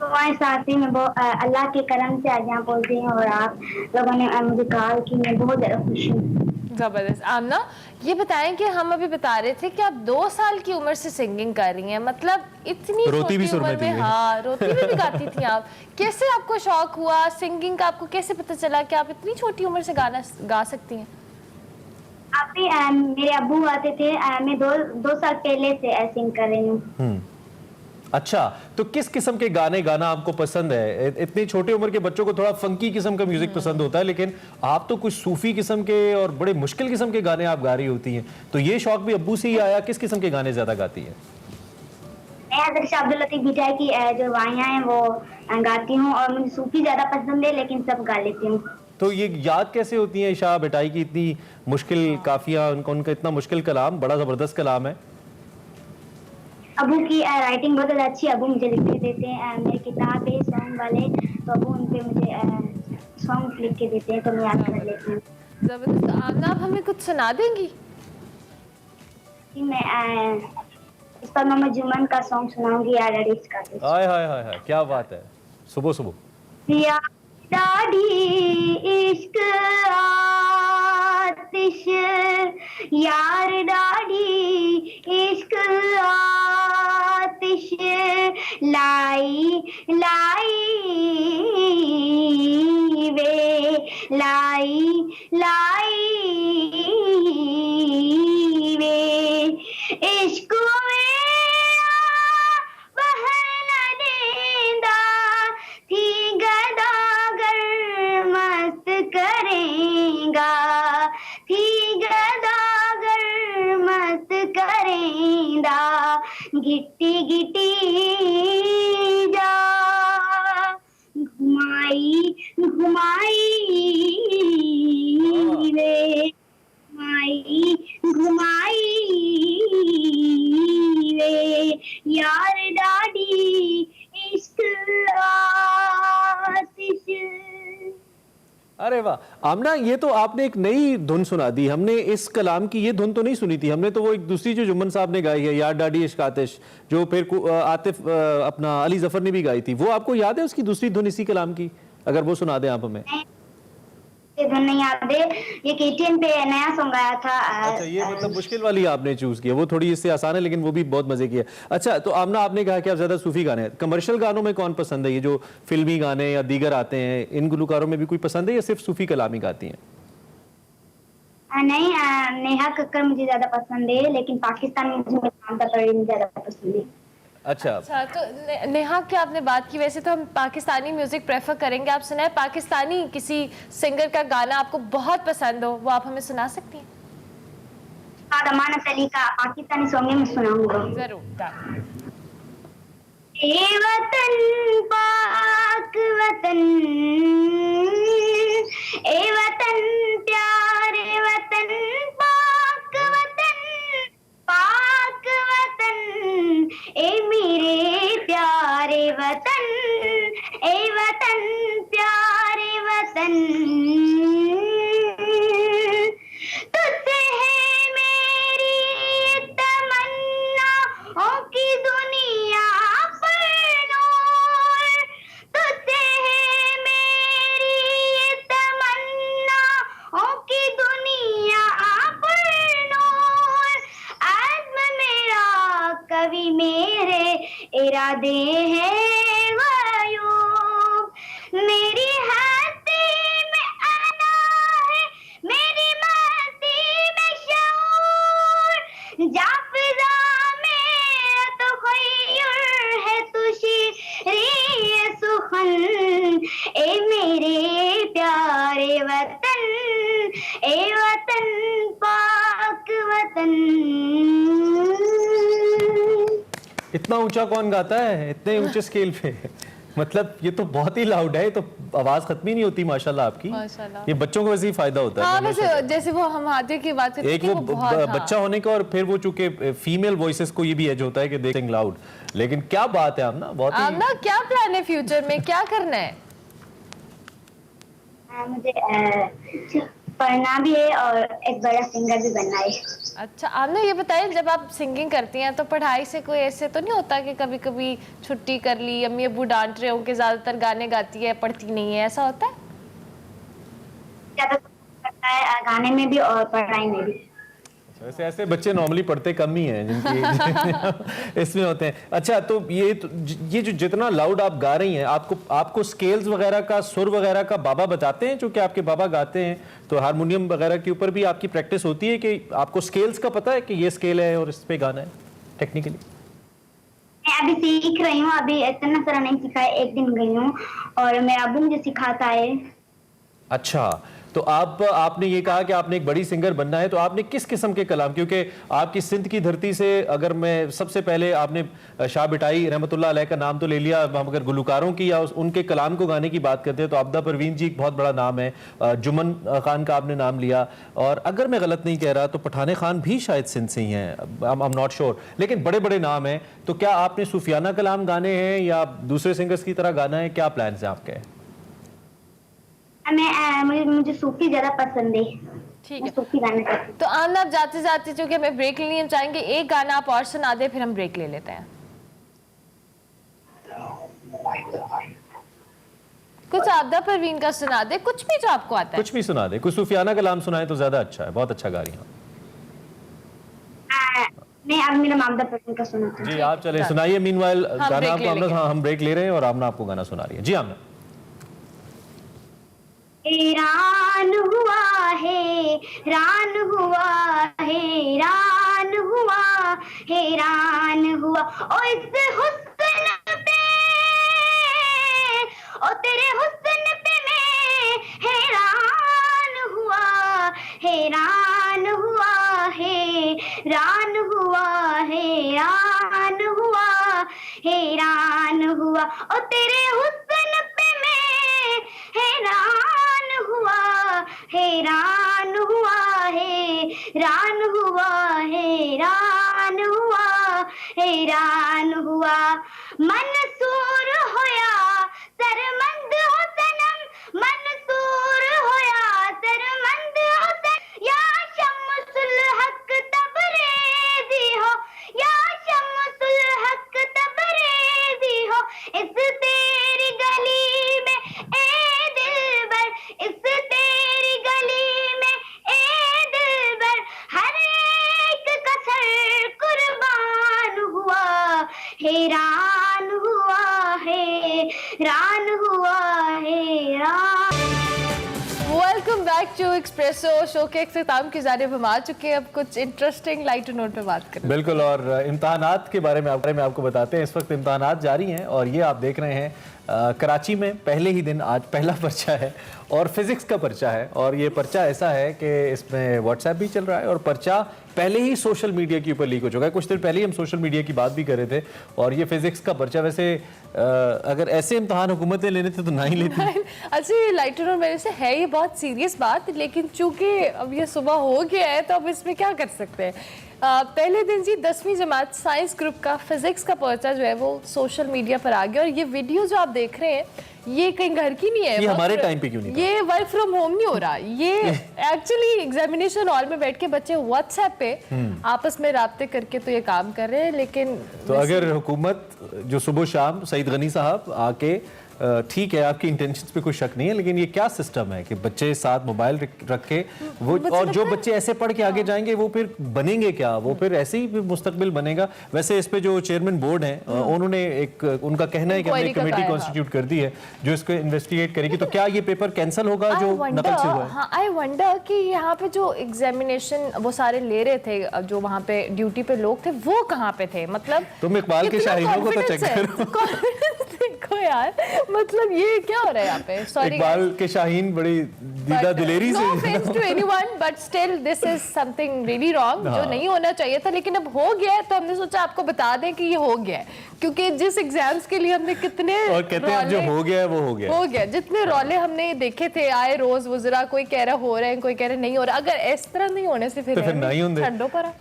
हमारे साथ ही मैं अल्लाह के करम से आज यहाँ पहुँची हूँ और आप लोगों ने मुझे कहा कि मैं बहुत ज़्यादा खुश हूँ। जबरदस्त। आमना, ये बताएं कि हम अभी बता रहे थे कि आप 2 साल की उम्र से सिंगिंग कर रही हैं, मतलब इतनी छोटी उम्र में। हाँ, रोती भी गाती थी आप। कैसे आपको शौक हुआ सिंगिंग का? आपको कैसे पता चला कि आप इतनी छोटी उम्र से गाना गा सकती हैं? अभी मेरे अब्बू आते थे, मैं 2 साल पहले से सिंग कर रही हूँ। अच्छा, तो किस किस्म के गाने गाना आपको पसंद है? इतनी छोटी उम्र के बच्चों को थोड़ा फंकी किस्म का म्यूजिक पसंद होता है, लेकिन आप तो कुछ सूफी किस्म के और बड़े मुश्किल किस्म के गाने आप गा रही होती हैं। तो ये शौक भी अब्बू से ही आया? किस किस्म के गाने ज्यादा गाती हैं? मैं हज़रत अब्दुल लतीफ भुट्टो की जो वाइयाँ हैं वो गाती हूँ और मुझे सूफी ज्यादा पसंद है, लेकिन सब गा लेती हूँ। तो ये याद कैसे होती है शाह भटाई की इतनी मुश्किल काफिया, उनका इतना मुश्किल कलाम, बड़ा जबरदस्त कलाम है? अबू की राइटिंग बहुत अच्छी, अबू मुझे लिख के देते हैं। मेरी किताब है सॉन्ग वाले, तो अबू उन पे मुझे सॉन्ग लिख के देते हैं, तो मैं याद कर लेती हूँ। जबरदस्त। आमना, आप हमें कुछ सुना देंगी? मैं इस पर मोहम्मद जुमन का सॉन्ग सुनाऊंगी, यार डैडी इसका। हाय हाय हाय हाय, क्या बात है, सुबह सुबह। यार दाढ़ी इश्क आतिश, यार दाढ़ी इश्क आतिश, लाई लाई वे, लाई लाई वे, इश्क गिट्टी गिट्टी जा घुमाई घुमाई वे, घुमाई घुमाई वे, यार डाडी इश्क आतिश। अरे वाह आमना, ये तो आपने एक नई धुन सुना दी। हमने इस कलाम की ये धुन तो नहीं सुनी थी। हमने तो वो एक दूसरी जो जुम्मन साहब ने गाई है, यार डाडी इश्क आतिश, जो फिर आतिफ अपना अली जफर ने भी गाई थी, वो आपको याद है उसकी दूसरी धुन इसी कलाम की? अगर वो सुना दें आप हमें। ये धुन नहीं याद है, ये KTN पे नया सॉन्ग आया था। अच्छा, ये मतलब मुश्किल वाली आपने चूज किया, वो थोड़ी इससे आसान है लेकिन वो भी बहुत मजे की है। अच्छा, तो आमना, आपने कहा कि आप ज्यादा सूफी गाने, कमर्शियल गानों में कौन पसंद है? ये जो फिल्मी गाने या दीगर आते हैं, इन गुलकारों में भी कोई पसंद है या सिर्फ सूफी कलामी गाती हैं? नहीं, नेहा कक्कर मुझे ज्यादा पसंद है, लेकिन पाकिस्तान में मुझे ममता परवीन ज्यादा पसंद है। अच्छा, तो नेहा की आपने बात की, वैसे तो हम पाकिस्तानी म्यूजिक प्रेफर करेंगे। आप सुनाए पाकिस्तानी किसी सिंगर का गाना आपको बहुत पसंद हो, वो आप हमें सुना सकती हैं? अमानत अली का पाकिस्तानी सॉन्ग में सुनाऊंगा। जरूर। ए वतन पाक वतन, वतन प्यारे वतन तुझसे है मेरी तमन्ना ओ की दुनिया पर नूर तुझसे है मेरी तमन्ना ओ की दुनिया पर नूर आज़्म मेरा कवि मेरे इरादे हैं वायूब मेरी हस्ती में आना है मेरी मस्ती में शऊर जाफिजा मेरा तो खैर है तुशीरी सुखन ए मेरे प्यारे वतन ए वतन पाक वतन। इतना ऊंचा कौन गाता है इतने ऊंचे स्केल पे? मतलब ये तो बहुत ही लाउड है, तो आवाज खत्म ही नहीं होती माशाल्लाह आपकी। माशाल्लाह। ये बच्चों को वैसे ही फायदा होता है। हाँ, वैसे जैसे वो हम आते की बात करते एक वो बच्चा होने का, और फिर वो चूंकि फीमेल वॉइसेस को ये भी एज होता है कि दे सिंग लाउड। लेकिन क्या बात है आमना, बहुत ही। आमना, क्या प्लान है फ्यूचर में, क्या करना है? मुझे पढ़ना भी है और एक बड़ा सिंगर भी बनना है। अच्छा आमना, ये बताइए, जब आप सिंगिंग करती हैं तो पढ़ाई से कोई ऐसे तो नहीं होता कि कभी कभी छुट्टी कर ली, अम्मी अब्बू डांट रहे हो कि ज्यादातर गाने गाती है पढ़ती नहीं है, ऐसा होता है? ज्यादा पढ़ता है गाने में भी और पढ़ाई में भी। वैसे ऐसे बच्चे नॉर्मली पढ़ते कम ही हैं जिनकी इसमें होते हैं। अच्छा, तो ये जो जितना लाउड आप गा रही हैं, आपको स्केल्स वगैरह का, सुर वगैरह का बाबा बताते हैं? क्योंकि आपके बाबा गाते हैं तो हारमोनियम वगैरह के ऊपर भी आपकी प्रैक्टिस होती है कि आपको स्केल्स का पता है कि ये स्केल है और इस पे गाना है टेक्निकली? मैं अभी सीख रही हूँ, अभी इतना सारा नहीं सीखा है, एक दिन गई हूँ और मेरा अब्बू मुझे सिखाता है। अच्छा, तो आपने ये कहा कि आपने एक बड़ी सिंगर बनना है, तो आपने किस किस्म के कलाम, क्योंकि आपकी सिंध की धरती से अगर मैं सबसे पहले आपने शाह बिटाई रहमतुल्लाह अलैह का नाम तो ले लिया, हम अगर गुलकारों की या उनके कलाम को गाने की बात करते हैं तो आबदा परवीन जी एक बहुत बड़ा नाम है, जुमन खान का आपने नाम लिया, और अगर मैं गलत नहीं कह रहा तो पठाने खान भी शायद सिंध से ही हैं, आई एम नॉट श्योर, लेकिन बड़े बड़े नाम हैं। तो क्या आपने सूफियाना कलाम गाने हैं या दूसरे सिंगर्स की तरह गाना है, क्या प्लान है आपके? मुझे सूफी ज्यादा पसंद है। ठीक है, सूफी गाना चाहती हूँ। तो आमना, आप जाते जाते चूंकि हमें ब्रेक लेनी, हम चाहेंगे एक गाना आप और सुना दे, फिर हम ब्रेक ले लेते हैं। कुछ आबदा परवीन का सुना दे, कुछ भी जो आपको आता है। कुछ भी सुना दे, कुछ सूफियाना कलाम सुनाए तो ज्यादा अच्छा है, बहुत अच्छा गा रही हैं। मैं अब मेरा आबदा परवीन का सुनाती हूँ। जी आप चले सुनाइए, मीनवाइल गाना आपको आमना, हम ब्रेक ले रहे हैं और आमना आपको गाना सुना रही है। जी आमना। रान हुआ है, रान हुआ है, रान हुआ है, रान हुआ ओ इस हुस्न पे, ओ तेरे हुस्न पे मैं हैरान हुआ, हैरान हुआ है, रान हुआ है, रान हुआ, हैरान हुआ ओ तेरे हुस्न पे मैं हैरान हुआ, हैरान हुआ है, रान हुआ, हैरान हुआ, हैरान हुआ। मंसूर होया सरमंद हो सनम, मंसूर होया सरमंद हो सनम, या शम्सुल हक तबरेज़ी हो, या शम्सुल हक तबरेज़ी हो, इस तेरी गली में ए दिलबर, इस तेरी गली में ए दिलबर, हर एक का सर कुर्बान हुआ, हैरान हुआ है, रान हुआ है, रान। Welcome back to Expresso. शो के इख्तिताम की जानिब हम आ चुके हैं, अब कुछ इंटरेस्टिंग लाइट नोट पे बात करें। बिल्कुल, और इम्तहानात के बारे में आपको बताते हैं। इस वक्त इम्तहानात जारी हैं और ये आप देख रहे हैं कराची में पहले ही दिन आज पहला पर्चा है और फिजिक्स का पर्चा है, और ये पर्चा ऐसा है कि इसमें व्हाट्सएप भी चल रहा है और पर्चा पहले ही सोशल मीडिया के ऊपर लीक हो चुका है। कुछ देर पहले ही हम सोशल मीडिया की बात भी कर रहे थे, और ये फिजिक्स का पर्चा वैसे अगर ऐसे इम्तहान हुकूमतें लेने थे तो ना ही लेती। अच्छा, ये लाइटर और मेरे से है ये बहुत सीरियस बात, लेकिन चूंकि अब ये सुबह हो गया है तो अब इसमें क्या कर सकते हैं। पहले दिन जी 10वीं जमात साइंस ग्रुप का फिजिक्स का पर्चा जो है वो सोशल मीडिया पर आ गया और ये वीडियो जो आप देख रहे हैं ये कहीं घर की नहीं है, ये हमारे टाइम पे क्यों नहीं था? ये वर्क फ्रॉम होम नहीं हो रहा, ये एक्चुअली एग्जामिनेशन हॉल में बैठ के बच्चे व्हाट्सएप पे आपस में राब्ते करके तो ये काम कर रहे हैं। लेकिन तो अगर हुकूमत जो सुबह शाम सईद गनी साहब आके ठीक है आपकी इंटेंशंस पे कोई शक नहीं है, लेकिन ये क्या सिस्टम है कि बच्चे साथ मोबाइल रखे वो, और जो बच्चे ऐसे पढ़ के आगे जाएंगे वो फिर बनेंगे क्या, वो फिर ऐसे ही मुस्तकबिल बनेगा। वैसे इस पे जो चेयरमैन बोर्ड है उन्होंने एक उनका कहना है कि हमने एक कमेटी कॉन्स्टिट्यूट कर दी है जो इसको इन्वेस्टिगेट करेगी। तो क्या ये पेपर कैंसिल होगा जो नकल से हुआ है? हाँ, आई वंडर कि यहाँ पे जो एग्जामिनेशन वो सारे ले रहे थे, जो वहाँ पे ड्यूटी पे लोग थे वो कहाँ पे थे? मतलब तुम इकबाल के शाहीनों को तो चेक करो। देखो यार, मतलब ये क्या हो रहा है यहाँ पे? सॉरी, इकबाल के शाहीन बड़ी दीदा दिलेरी से, no offense to anyone, but still this is something really wrong, जो नहीं होना चाहिए था, लेकिन अब हो गया है तो हमने सोचा आपको बता दें कि ये हो गया है, क्योंकि जिस एग्जाम्स के लिए हमने कितने और कहते हैं जो हो गया है वो हो गया, जितने रौले हमने देखे थे आए रोज वुजरा, कोई कह रहा हो रहा है, कोई कह रहा नहीं हो रहा, अगर इस तरह नहीं होने से फिर नहीं होंगे।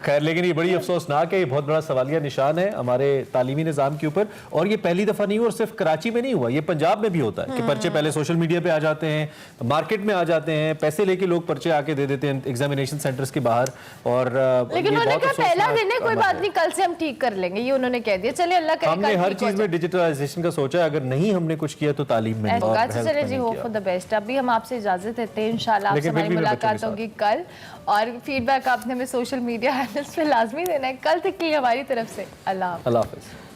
खैर, लेकिन ये बड़ी अफसोसनाक है, ये बहुत बड़ा सवालिया निशान है हमारे तालीमी निज़ाम के ऊपर, और ये पहली दफा नहीं हुआ और सिर्फ कराची में नहीं हुआ, ये पंजाब में भी होता है कि पर्चे पहले सोशल मीडिया पे आ जाते हैं, मार्केट में आ जाते हैं, पैसे लेके लोग पर्चे आके दे देते हैं एग्जामिनेशन सेंटर्स के बाहर। और लेकिन उन्होंने कहा पहला दिन है, कोई बात नहीं, कल से हम ठीक कर लेंगे, ये उन्होंने कह दिया। चलिए अल्लाह करे हमने हर चीज में डिजिटलाइजेशन का सोचा है, अगर नहीं हमने कुछ किया तो तालीम में नहीं। चलिए जी, होप फॉर द बेस्ट। अभी हम आपसे इजाजत देते हैं, इंशाल्लाह आपसे हमारी मुलाकात होगी कल, और फीडबैक आपने हमें सोशल मीडिया हैंडल्स पे लाजमी देना है। कल तक की हमारी तरफ से अल्लाह हाफ़िज़।